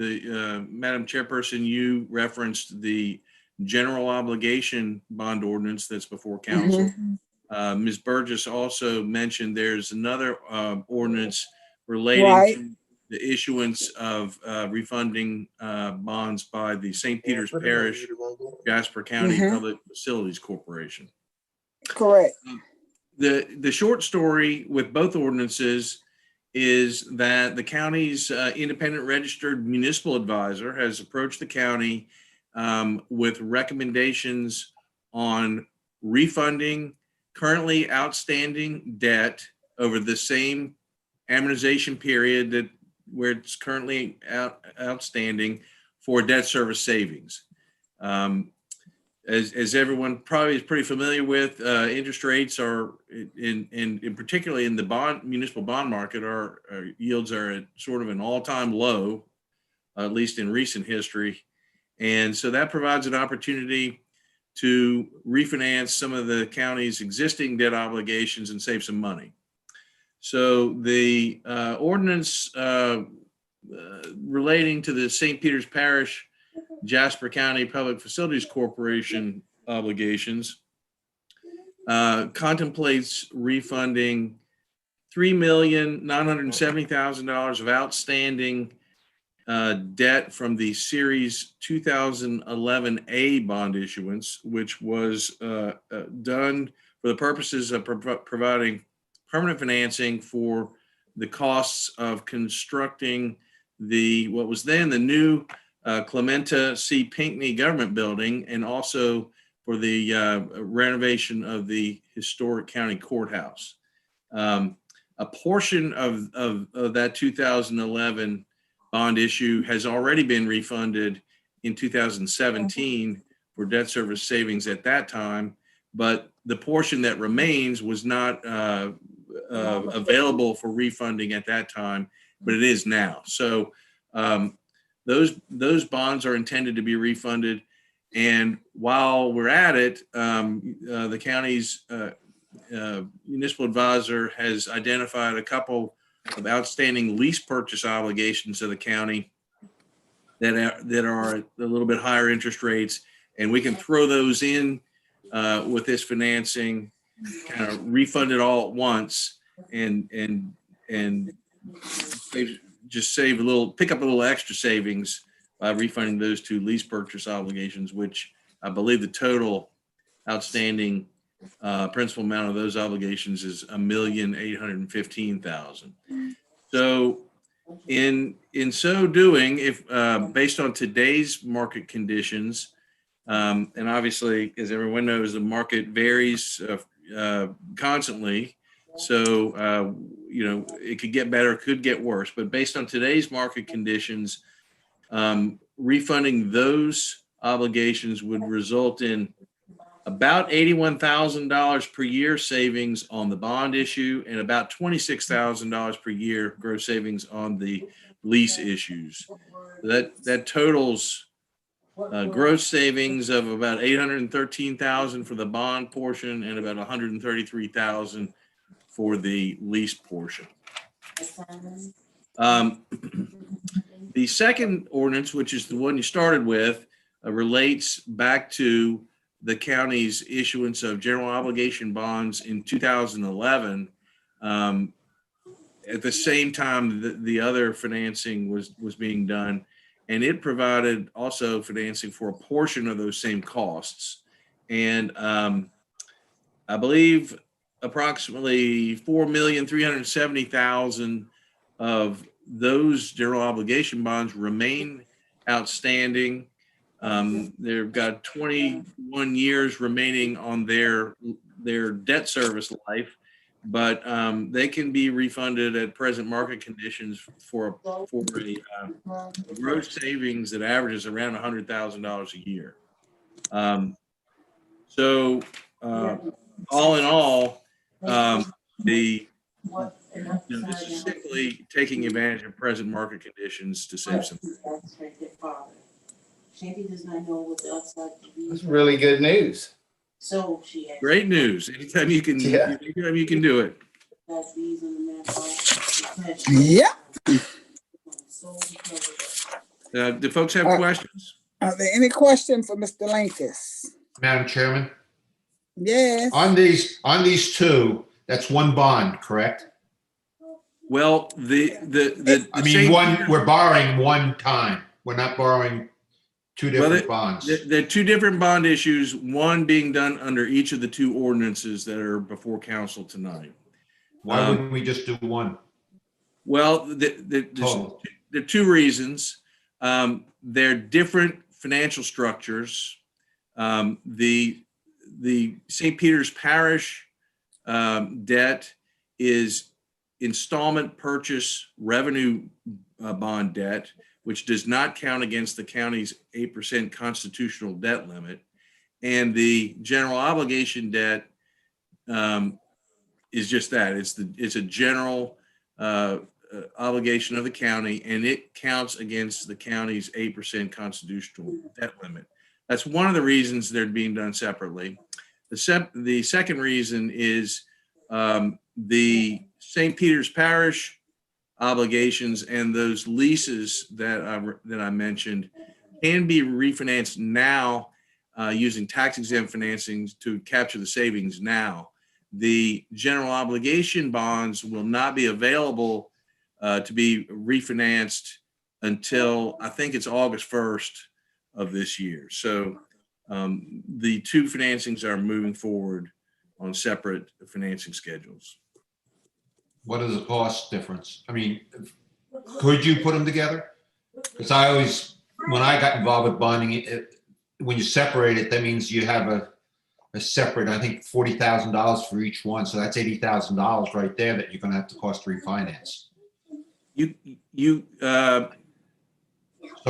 Madam Chairperson, you referenced the general obligation bond ordinance that's before council. Ms. Burgess also mentioned there's another ordinance relating to the issuance of refunding bonds by the St. Peter's Parish, Jasper County Public Facilities Corporation. Correct. The short story with both ordinances is that the county's independent registered municipal advisor has approached the county with recommendations on refunding currently outstanding debt over the same amortization period where it's currently outstanding for debt service savings. As everyone probably is pretty familiar with, interest rates are in particularly in the municipal bond market, our yields are at sort of an all-time low, at least in recent history. And so that provides an opportunity to refinance some of the county's existing debt obligations and save some money. So the ordinance relating to the St. Peter's Parish, Jasper County Public Facilities Corporation obligations contemplates refunding $3,970,000 of outstanding debt from the Series 2011A bond issuance, which was done for the purposes of providing permanent financing for the costs of constructing what was then the new Clementa C. Pinckney Government Building, and also for the renovation of the historic county courthouse. A portion of that 2011 bond issue has already been refunded in 2017 for debt service savings at that time, but the portion that remains was not available for refunding at that time, but it is now. So those bonds are intended to be refunded. And while we're at it, the county's municipal advisor has identified a couple of outstanding lease purchase obligations of the county that are a little bit higher interest rates, and we can throw those in with this financing, kind of refund it all at once, and pick up a little extra savings by refunding those two lease purchase obligations, which I believe the total outstanding principal amount of those obligations is $1,815,000. So in so doing, if based on today's market conditions, and obviously, as everyone knows, the market varies constantly. So, it could get better, could get worse. But based on today's market conditions, refunding those obligations would result in about $81,000 per year savings on the bond issue, and about $26,000 per year gross savings on the lease issues. That totals gross savings of about $813,000 for the bond portion and about $133,000 for the lease portion. The second ordinance, which is the one you started with, relates back to the county's issuance of general obligation bonds in 2011. At the same time, the other financing was being done, and it provided also financing for a portion of those same costs. And I believe approximately $4,370,000 of those general obligation bonds remain outstanding. They've got 21 years remaining on their debt service life, but they can be refunded at present market conditions for a gross savings that averages around $100,000 a year. So all in all, this is simply taking advantage of present market conditions to save some. Shanty does not know what the upside could be. That's really good news. So she has. Great news. Anytime you can, anytime you can do it. That's these on the map. Yep. Do folks have questions? Are there any questions for Mr. Linkus? Madam Chairman, Yes. on these two, that's one bond, correct? Well, We're borrowing one time. We're not borrowing two different bonds. There are two different bond issues, one being done under each of the two ordinances that are before council tonight. Why wouldn't we just do one? Well, there are two reasons. They're different financial structures. The St. Peter's Parish debt is installment purchase revenue bond debt, which does not count against the county's 8% constitutional debt limit. And the general obligation debt is just that. It's a general obligation of the county, and it counts against the county's 8% constitutional debt limit. That's one of the reasons they're being done separately. The second reason is the St. Peter's Parish obligations and those leases that I mentioned can be refinanced now using tax exempt financings to capture the savings now. The general obligation bonds will not be available to be refinanced until I think it's August 1st of this year. So the two financings are moving forward on separate financing schedules. What is the cost difference? I mean, could you put them together? Because I always, when I got involved with bonding, when you separate it, that means you have a separate, I think, $40,000 for each one. So that's $80,000 right there that you're going to have to cost to refinance. So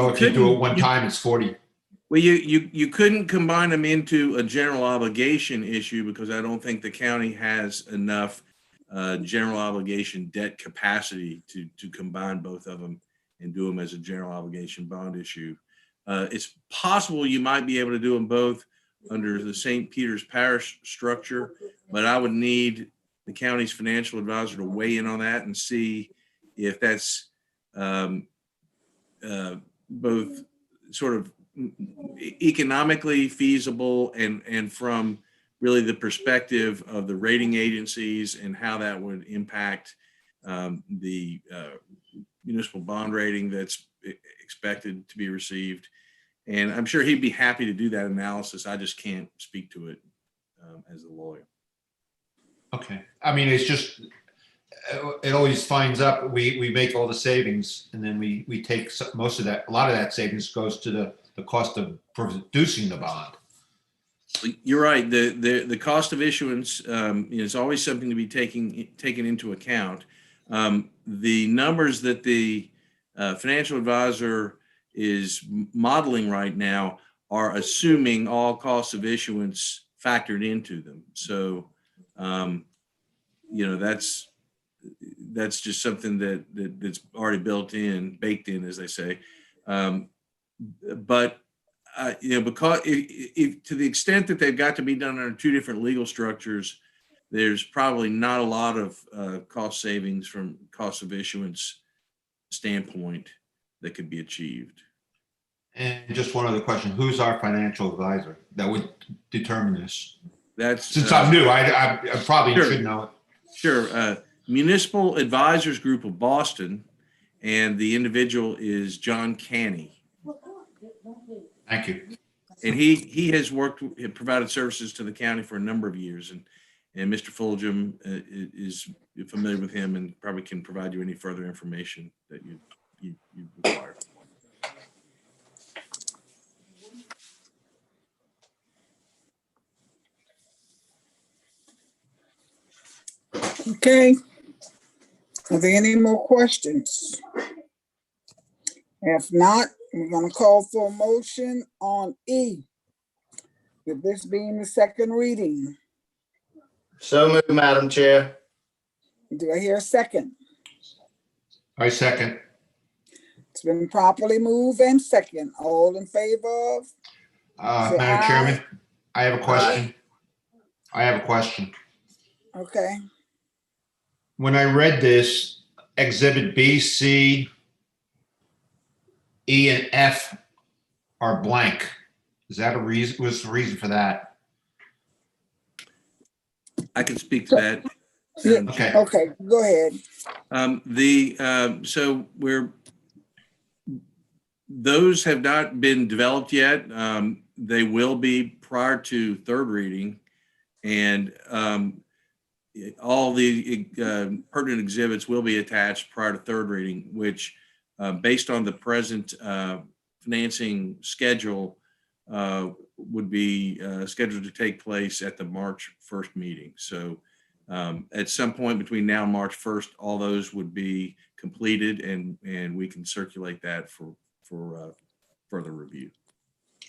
if you do it one time, it's 40. Well, you couldn't combine them into a general obligation issue because I don't think the county has enough general obligation debt capacity to combine both of them and do them as a general obligation bond issue. It's possible you might be able to do them both under the St. Peter's Parish structure, but I would need the county's financial advisor to weigh in on that and see if that's both sort of economically feasible and from really the perspective of the rating agencies and how that would impact the municipal bond rating that's expected to be received. And I'm sure he'd be happy to do that analysis. I just can't speak to it as a lawyer. Okay. I mean, it's just, it always finds up, we make all the savings and then we take most of that, a lot of that savings goes to the cost of producing the bond. You're right. The cost of issuance is always something to be taken into account. The numbers that the financial advisor is modeling right now are assuming all costs of issuance factored into them. So, that's just something that's already baked in, as they say. But because if to the extent that they've got to be done under two different legal structures, there's probably not a lot of cost savings from cost of issuance standpoint that could be achieved. And just one other question, who's our financial advisor that would determine this? That's since I'm new, I probably should know it. Sure. Municipal Advisors Group of Boston, and the individual is John Canny. Thank you. And he has provided services to the county for a number of years, and Mr. Fulgham is familiar with him and probably can provide you any further information that you require. Okay. Are there any more questions? If not, we're going to call for a motion on E. With this being the second reading. So moved, Madam Chair. Do I hear a second? I second. It's been properly moved and second. All in favor of? Say Madam aye. Chairman, I have a question. Okay. When I read this, Exhibit B, C, E, and F are blank. Is that a reason? What's the reason for that? I can speak to that. Okay. Okay, go ahead. Those have not been developed yet. They will be prior to third reading, and all the pertinent exhibits will be attached prior to third reading, which based on the present financing schedule would be scheduled to take place at the March 1st meeting. So at some point between now and March 1st, all those would be completed and we can circulate that for further review.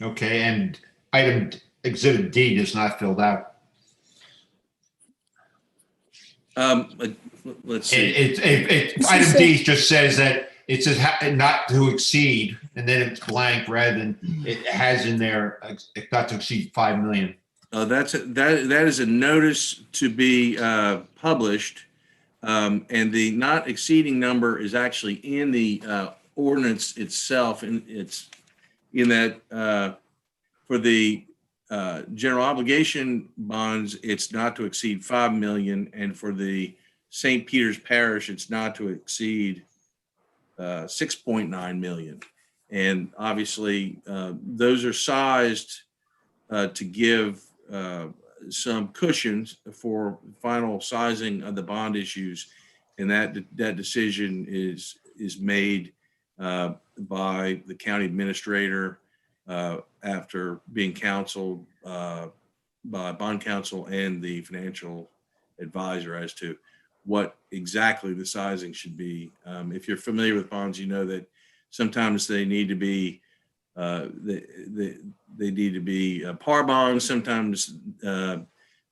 Okay, and item Exhibit D is not filled out. Let's see. Item D just says that it says not to exceed, and then it's blank rather than it has in there not to exceed 5 million. That is a notice to be published And the not exceeding number is actually in the ordinance itself, and it's in that for the general obligation bonds, it's not to exceed 5 million, and for the St. Peter's Parish, it's not to exceed 6.9 million. And obviously, those are sized to give some cushions for final sizing of the bond issues, and that decision is made by the county administrator after being counseled by bond counsel and the financial advisor as to what exactly the sizing should be. If you're familiar with bonds, you know that sometimes they need to be they need to be par bonds. Sometimes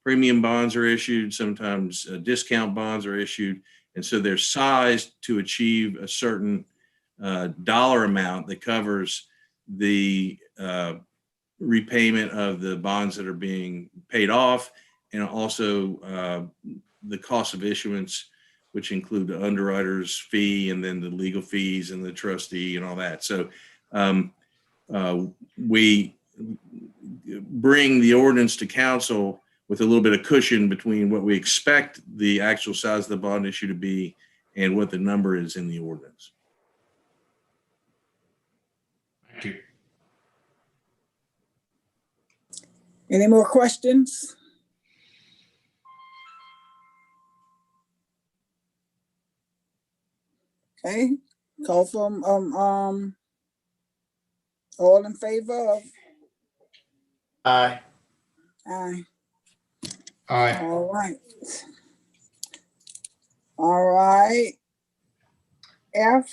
premium bonds are issued. Sometimes discount bonds are issued, and so they're sized to achieve a certain dollar amount that covers the repayment of the bonds that are being paid off, and also the cost of issuance, which include the underwriter's fee and then the legal fees and the trustee and all that. So we bring the ordinance to council with a little bit of cushion between what we expect the actual size of the bond issue to be and what the number is in the ordinance. Thank you. Any more questions? Okay, call from, all in favor of, Aye. aye, Aye. all right. All right. F.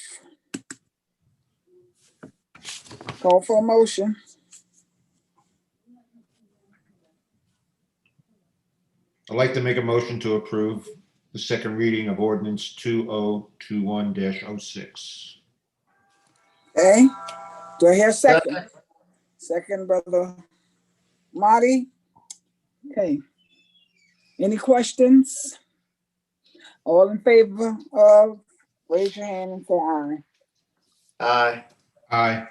Call for a motion. I'd like to make a motion to approve the second reading of ordinance 2021-06. Okay, do I hear a second? Second, brother Marty. Okay. Any questions? All in favor of, raise your hand and say aye. Aye. Aye.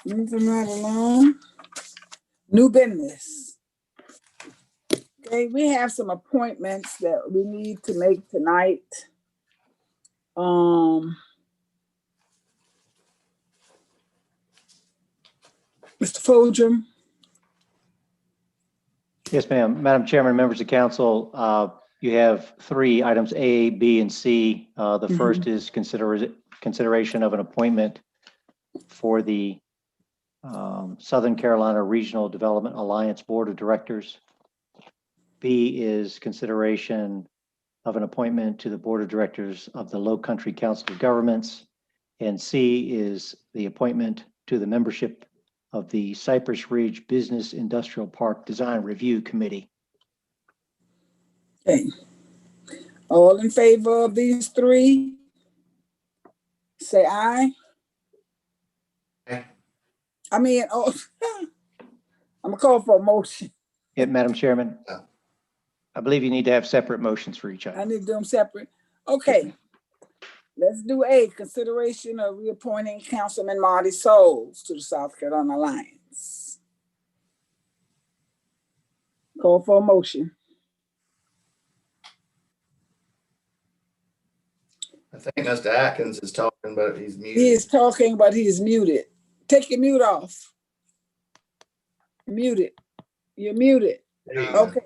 Moving right along. New business. Okay, we have some appointments that we need to make tonight. Mr. Foljam. Yes, ma'am. Madam Chairman, members of council, you have 3 items, A, B, and C. The first is consideration of an appointment for the Southern Carolina Regional Development Alliance Board of Directors. B is consideration of an appointment to the Board of Directors of the Low Country Council of Governments. And C is the appointment to the membership of the Cypress Ridge Business Industrial Park Design Review Committee. Okay. All in favor of these 3? Say aye. Aye. I mean, oh, I'm gonna call for a motion. Yeah, Madam Chairman, I believe you need to have separate motions for each I item. need to do them separate. Okay. Let's do A, consideration of reappointing Councilman Marty Souls to the South Carolina Alliance. Call for a motion. I think Mr. Atkins is talking, but he's muted. He is talking, but he is muted. Take your mute off. Muted. You're muted. There you go. Okay.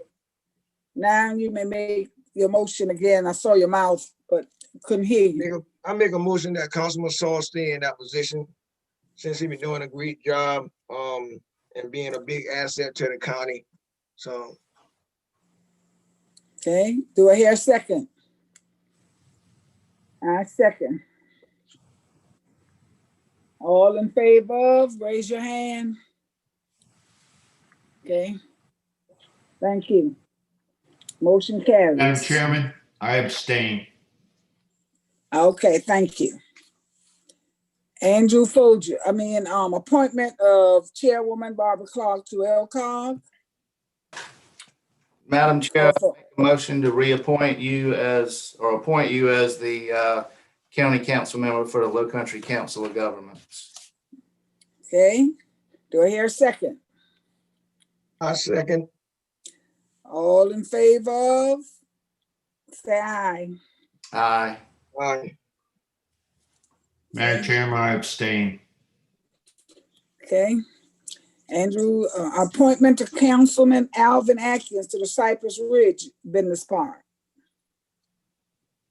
Now you may make your motion again. I saw your mouth, but couldn't hear you. I make a motion that Councilman Saul stay in that position since he been doing a great job and being a big asset to the county. So Okay, do I hear a second? I second. All in favor, raise your hand. Okay. Thank you. Motion carries. Madam Chairman, I abstain. Okay, thank you. Andrew Folger, appointment of Chairwoman Barbara Clark to LCOG. Madam Chair, Call for- a motion to reappoint you as, or appoint you as the county council member for the Low Country Council of Governments. Okay, do I hear a second? I second. All in favor of? Say aye. Aye. Aye. Madam Chairman, I abstain. Okay. Andrew, appointment to Councilman Alvin Atkins to the Cypress Ridge Business Park.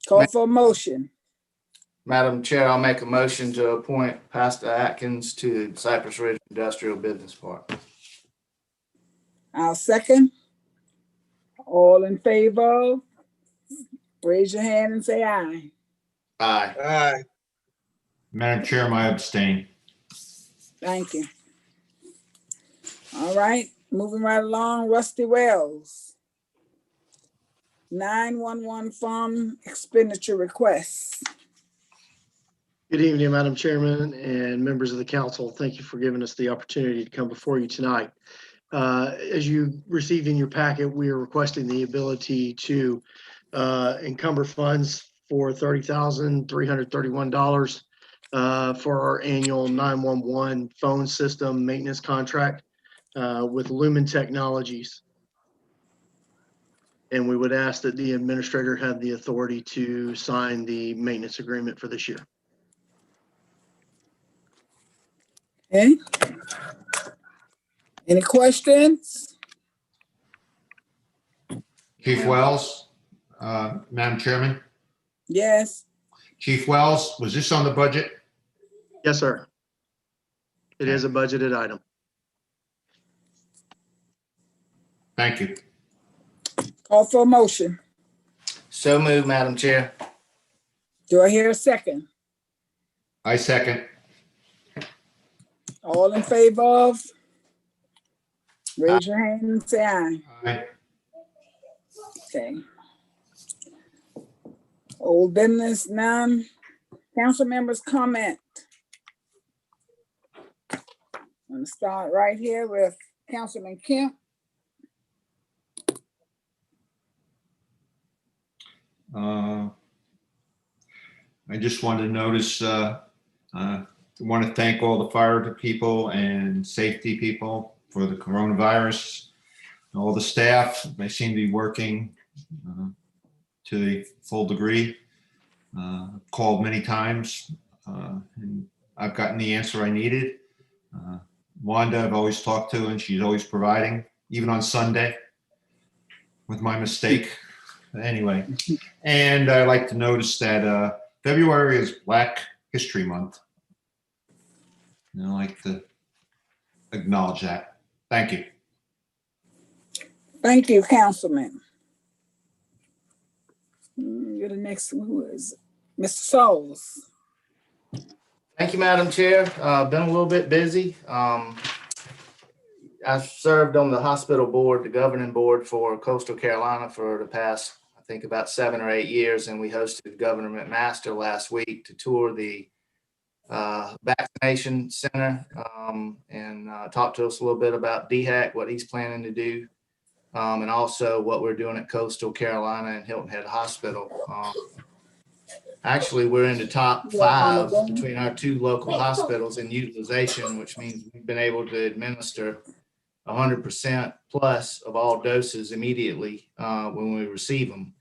Call for a motion. Madam Chair, I'll make a motion to appoint Pastor Atkins to Cypress Ridge Industrial Business Park. I'll second. All in favor? Raise your hand and say aye. Aye. Aye. Madam Chairman, I abstain. Thank you. All right, moving right along, Rusty Wells. 911 fund expenditure requests. Good evening, Madam Chairman and members of the council. Thank you for giving us the opportunity to come before you tonight. As you received in your packet, we are requesting the ability to encumber funds for $30,331 for our annual 911 phone system maintenance contract with Lumen Technologies. And we would ask that the administrator have the authority to sign the maintenance agreement for this year. Okay. Any questions? Chief Wells, Madam Chairman, Yes. Chief Wells, was this on the budget? Yes, sir. It is a budgeted item. Thank you. Call for a motion. So moved, Madam Chair. Do I hear a second? I second. All in favor of? Raise your hand and say aye. Aye. Okay. Old business, none. Council members comment. I'm gonna start right here with Councilman Kemp. I just wanted to notice, I want to thank all the fire people and safety people for the coronavirus. All the staff, they seem to be working to the full degree. Called many times, and I've gotten the answer I needed. Wanda, I've always talked to, and she's always providing, even on Sunday, with my mistake. Anyway, and I like to notice that February is Black History Month. And I like to acknowledge that. Thank you. Thank you, Councilman. You're the next one. Who is it? Mr. Souls. Thank you, Madam Chair. Been a little bit busy. I've served on the hospital board, the governing board for Coastal Carolina for the past, I think, about 7 or 8 years. And we hosted Governor McMaster last week to tour the vaccination center and talk to us a little bit about DHEC, what he's planning to do, and also what we're doing at Coastal Carolina and Hilton Head Hospital. Actually, we're in the top 5 between our 2 local hospitals in utilization, which means we've been able to administer 100% plus of all doses immediately when we receive them.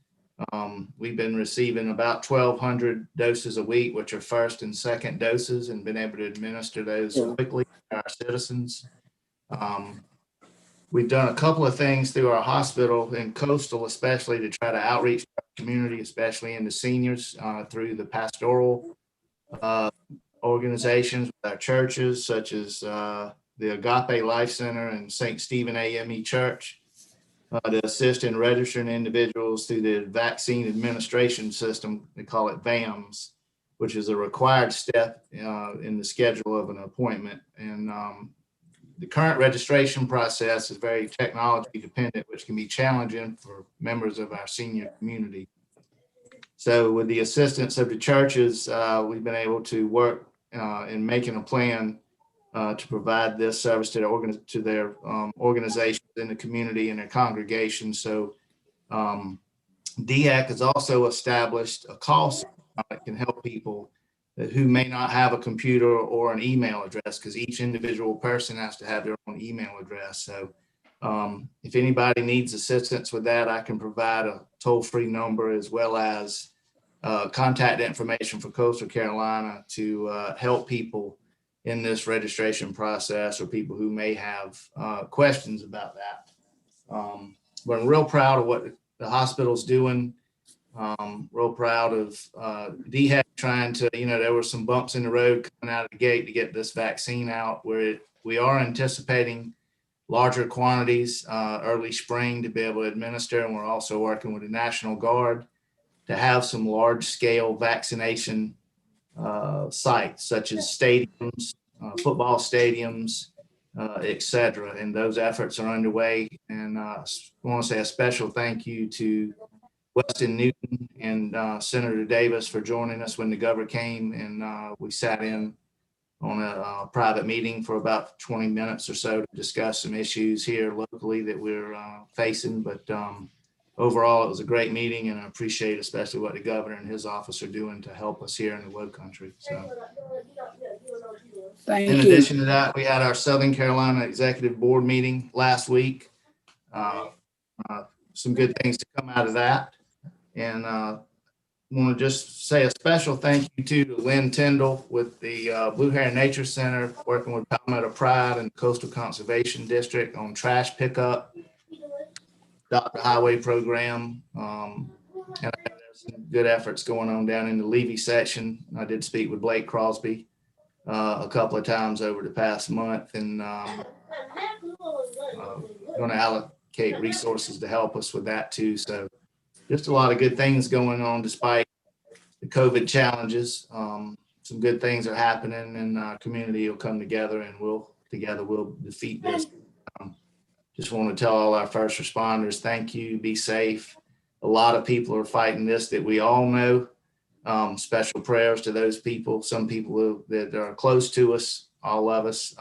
We've been receiving about 1,200 doses a week, which are first and second doses, and been able to administer those quickly to our citizens. We've done a couple of things through our hospital in Coastal, especially to try to outreach our community, especially in the seniors, through the pastoral organizations with our churches, such as the Agape Life Center and St. Stephen AME Church, to assist in registering individuals through the vaccine administration system. They call it VAMS, which is a required step in the schedule of an appointment. And the current registration process is very technology dependent, which can be challenging for members of our senior community. So with the assistance of the churches, we've been able to work in making a plan to provide this service to their organizations in the community and their congregations. So DHEC has also established a call center that can help people who may not have a computer or an email address, because each individual person has to have their own email address. So if anybody needs assistance with that, I can provide a toll-free number as well as contact information for Coastal Carolina to help people in this registration process, or people who may have questions about that. But I'm real proud of what the hospital's doing. Real proud of DHEC trying to, there were some bumps in the road coming out of the gate to get this vaccine out, where we are anticipating larger quantities early spring to be able to administer. And we're also working with the National Guard to have some large scale vaccination sites, such as stadiums, football stadiums, et cetera. And those efforts are underway. And I want to say a special thank you to Weston Newton and Senator Davis for joining us when the governor came, and we sat in on a private meeting for about 20 minutes or so to discuss some issues here locally that we're facing. But overall, it was a great meeting, and I appreciate especially what the governor and his office are doing to help us here in the Low Country. So, in addition to that, we had our Southern Carolina Executive Board meeting last week. Some good things to come out of that. And want to just say a special thank you to Lynn Tyndall with the Blue Heron Nature Center, working with Palmetto Pride and Coastal Conservation District on trash pickup, Dr. Highway program. And there's some good efforts going on down in the Levy section. I did speak with Blake Crosby a couple of times over the past month, and going to allocate resources to help us with that too. So just a lot of good things going on despite the COVID challenges. Some good things are happening, and our community will come together, and we'll defeat this. Just want to tell all our first responders, thank you, be safe. A lot of people are fighting this that we all know. Special prayers to those people, some people that are close to us, all of us,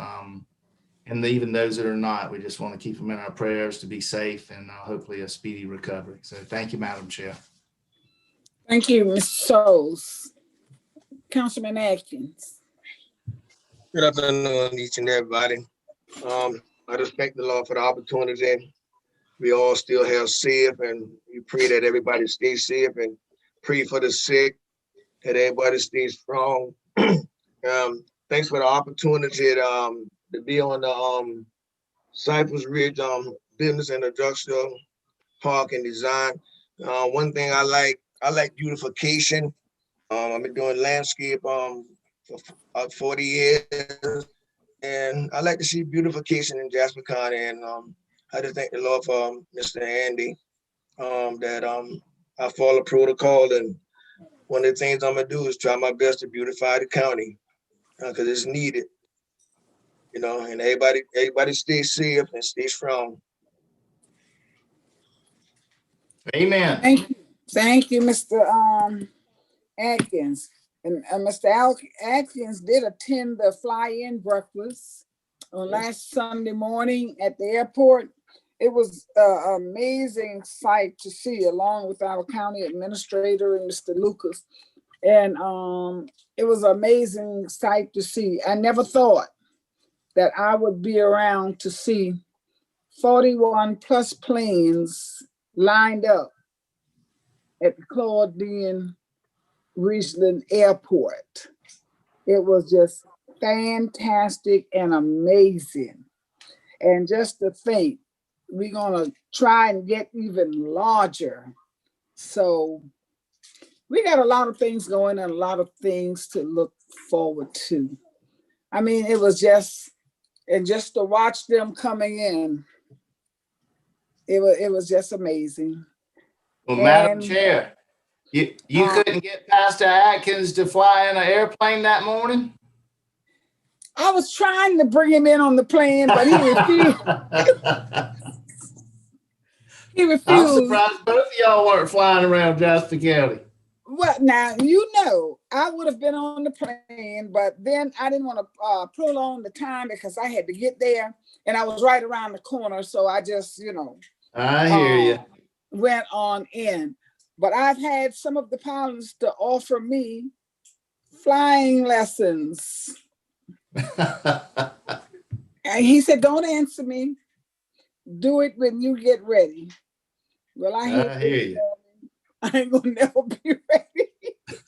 and even those that are not. We just want to keep them in our prayers to be safe, and hopefully a speedy recovery. So thank you, Madam Chair. Thank you, Ms. Souls. Councilman Atkins. Good afternoon, each and everybody. I just thank the Lord for the opportunity. We all still have safe, and we pray that everybody stays safe, and pray for the sick, that everybody stays strong. Thanks for the opportunity to be on the Cypress Ridge Business and Industrial Park and Design. One thing I like beautification. I've been doing landscape for 40 years, and I like to see beautification in Jasper County. And I just thank the Lord for Mr. Andy, that I follow protocol, and one of the things I'm gonna do is try my best to beautify the county because it's needed. And everybody stay safe and stay strong. Amen. Thank you, Mr. Atkins. And Mr. Atkins did attend the fly-in breakfast on last Sunday morning at the airport. It was an amazing sight to see, along with our county administrator and Mr. Lucas. And it was an amazing sight to see. I never thought that I would be around to see 41 plus planes lined up at the Claudine Richland Airport. It was just fantastic and amazing. And just to think, we're gonna try and get even larger. So we got a lot of things going and a lot of things to look forward to. I mean, it was just to watch them coming in, it was just amazing. Well, Madam Chair, you couldn't get Pastor Atkins to fly in an airplane that morning? I was trying to bring him in on the plane, but he refused. He refused. I'm surprised both of y'all weren't flying around Jasper County. Well, now, you know, I would have been on the plane, but then I didn't want to prolong the time because I had to get there and I was right around the corner. So I just, I hear you. went on in. But I've had some of the pilots to offer me flying lessons. And he said, don't answer me. Do it when you get ready. Well, I hear you. I ain't gonna never be ready.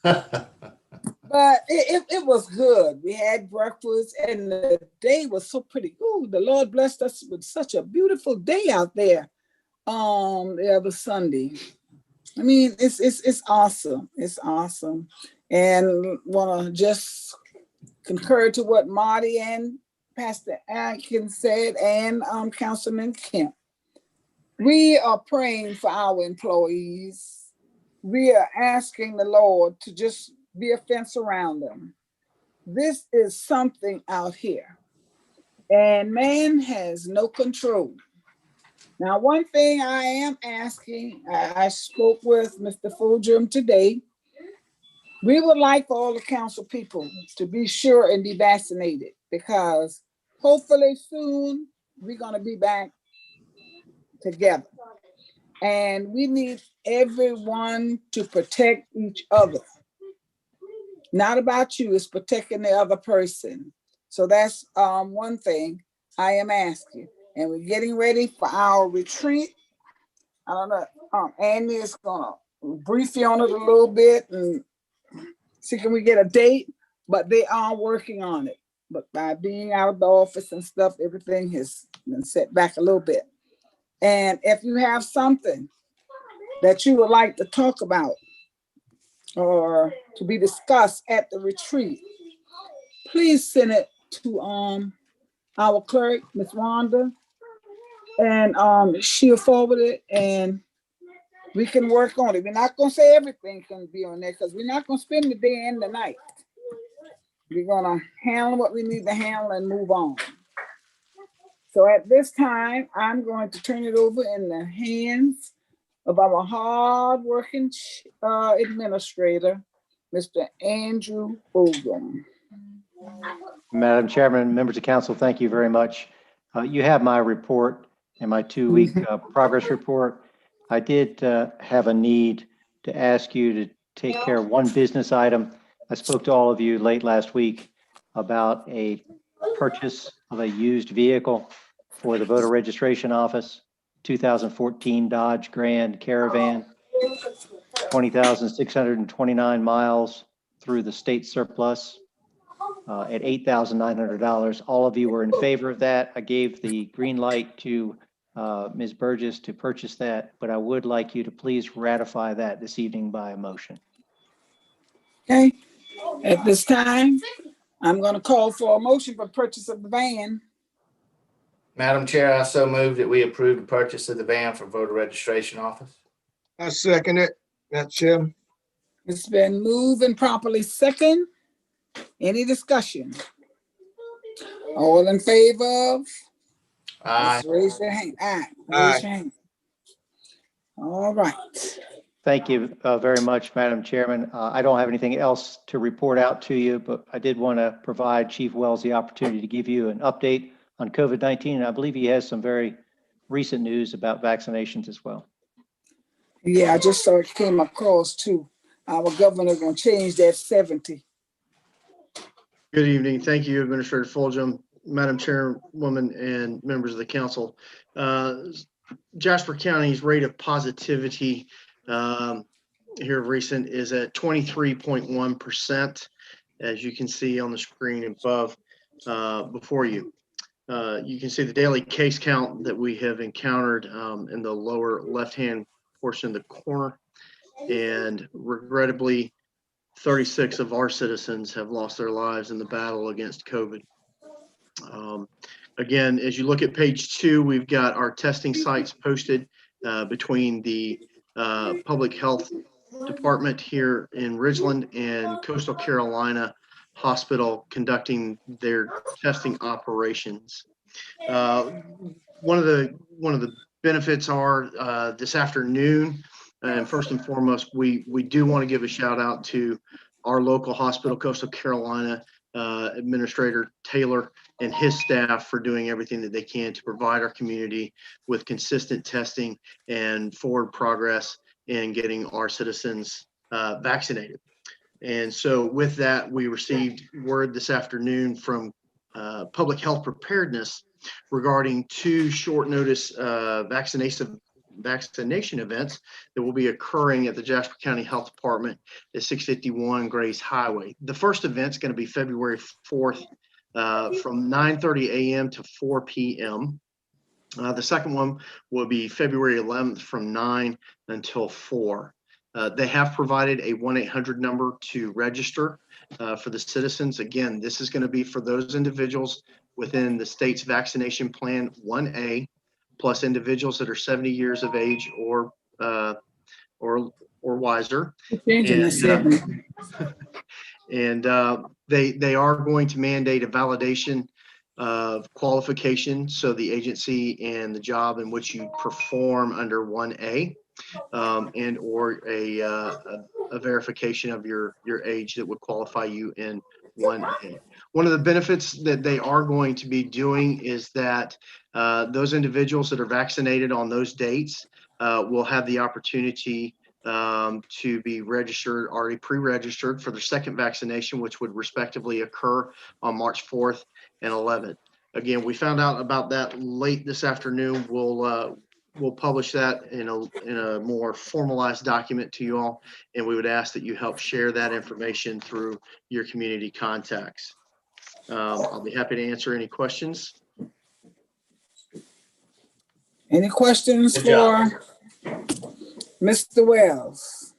But it was good. We had breakfast and the day was so pretty. Ooh, the Lord blessed us with such a beautiful day out there the other Sunday. I mean, it's awesome. It's awesome. And want to just concur to what Marty and Pastor Atkins said and Councilman Kemp. We are praying for our employees. We are asking the Lord to just be a fence around them. This is something out here, and man has no control. Now, one thing I am asking, I spoke with Mr. Fulgham today. We would like for all the council people to be sure and be vaccinated because hopefully soon we're going to be back together. And we need everyone to protect each other. Not about you, it's protecting the other person. So that's one thing I am asking. And we're getting ready for our retreat. I don't know, Andy is gonna brief you on it a little bit and see can we get a date, but they are working on it. But by being out of the office and stuff, everything has been set back a little bit. And if you have something that you would like to talk about or to be discussed at the retreat, please send it to our clerk, Ms. Wanda, and she'll forward it and we can work on it. We're not gonna say everything can be on there because we're not gonna spend the day and the night. We're gonna handle what we need to handle and move on. So at this time, I'm going to turn it over in the hands of our hard-working administrator, Mr. Andrew Fulgham. Madam Chairman, members of council, thank you very much. You have my report and my 2-week progress report. I did have a need to ask you to take care of one business item. I spoke to all of you late last week about a purchase of a used vehicle for the voter registration office, 2014 Dodge Grand Caravan, 20,629 miles through the state surplus at $8,900. All of you were in favor of that. I gave the green light to Ms. Burgess to purchase that, but I would like you to please ratify that this evening by a motion. Okay, at this time, I'm gonna call for a motion for purchase of the van. Madam Chair, I so move that we approve the purchase of the van for voter registration office. I second it, Madam Chair. It's been moved and properly second. Any discussion? All in favor of? Aye. Let's raise your hand. Aye. Aye. Raise your hand. All right. Thank you very much, Madam Chairman. I don't have anything else to report out to you, but I did want to provide Chief Wells the opportunity to give you an update on COVID-19. And I believe he has some very recent news about vaccinations as well. Yeah, I just saw it came across too. Our governor gonna change that 70. Good evening. Thank you, Administrator Fulgham, Madam Chairwoman, and members of the council. Jasper County's rate of positivity here of recent is at 23.1%, as you can see on the screen above before you. You can see the daily case count that we have encountered in the lower left-hand portion of the corner. And regrettably, 36 of our citizens have lost their lives in the battle against COVID. Again, as you look at page 2, we've got our testing sites posted between the Public Health Department here in Ridgeland and Coastal Carolina Hospital conducting their testing operations. One of the benefits are this afternoon, And first and foremost, we do want to give a shout out to our local hospital, Coastal Carolina Administrator Taylor and his staff for doing everything that they can to provide our community with consistent testing and forward progress in getting our citizens vaccinated. And so with that, we received word this afternoon from Public Health Preparedness regarding 2 short notice vaccination events that will be occurring at the Jasper County Health Department at 651 Grace Highway. The first event is going to be February 4th from 9:30 a.m. to 4 p.m. The second one will be February 11th from 9 until 4. They have provided a 1-800 number to register for the citizens. Again, this is going to be for those individuals within the state's vaccination plan 1A, plus individuals that are 70 years of age or wiser. And they are going to mandate a validation of qualification, so the agency and the job in which you perform under 1A, and or a verification of your age that would qualify you in 1A. One of the benefits that they are going to be doing is that those individuals that are vaccinated on those dates will have the opportunity to be registered, already pre-registered for their second vaccination, which would respectively occur on March 4th and 11th. Again, we found out about that late this afternoon. We'll publish that in a more formalized document to you all, and we would ask that you help share that information through your community contacts. I'll be happy to answer any questions. Any questions for Mr. Wells?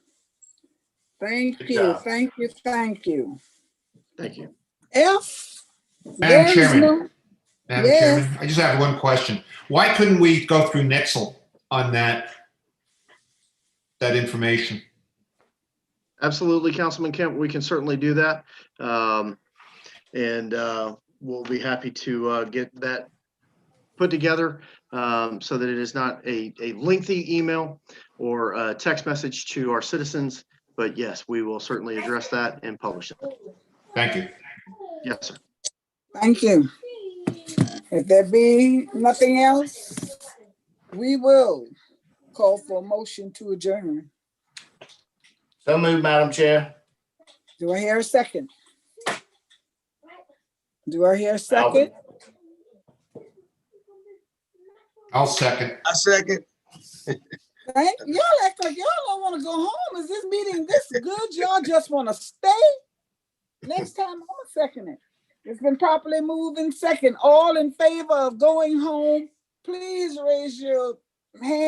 Thank you, thank you, thank you. Thank you. F. Madam Chairman, Yes. Chairman, I just have one question. Why couldn't we go through Nixle on that information? Absolutely, Councilman Kemp, we can certainly do that. And we'll be happy to get that put together so that it is not a lengthy email or a text message to our citizens. But yes, we will certainly address that and publish it. Thank you. Yes, sir. Thank you. If there be nothing else, we will call for a motion to adjourn. So moved, Madam Chair. Do I hear a second? Do I hear a second? I'll second. I second. Y'all act like y'all don't want to go home. Is this meeting this good? Y'all just want to stay? Next time, I'm gonna second it. It's been properly moved in second. All in favor of going home, please raise your hand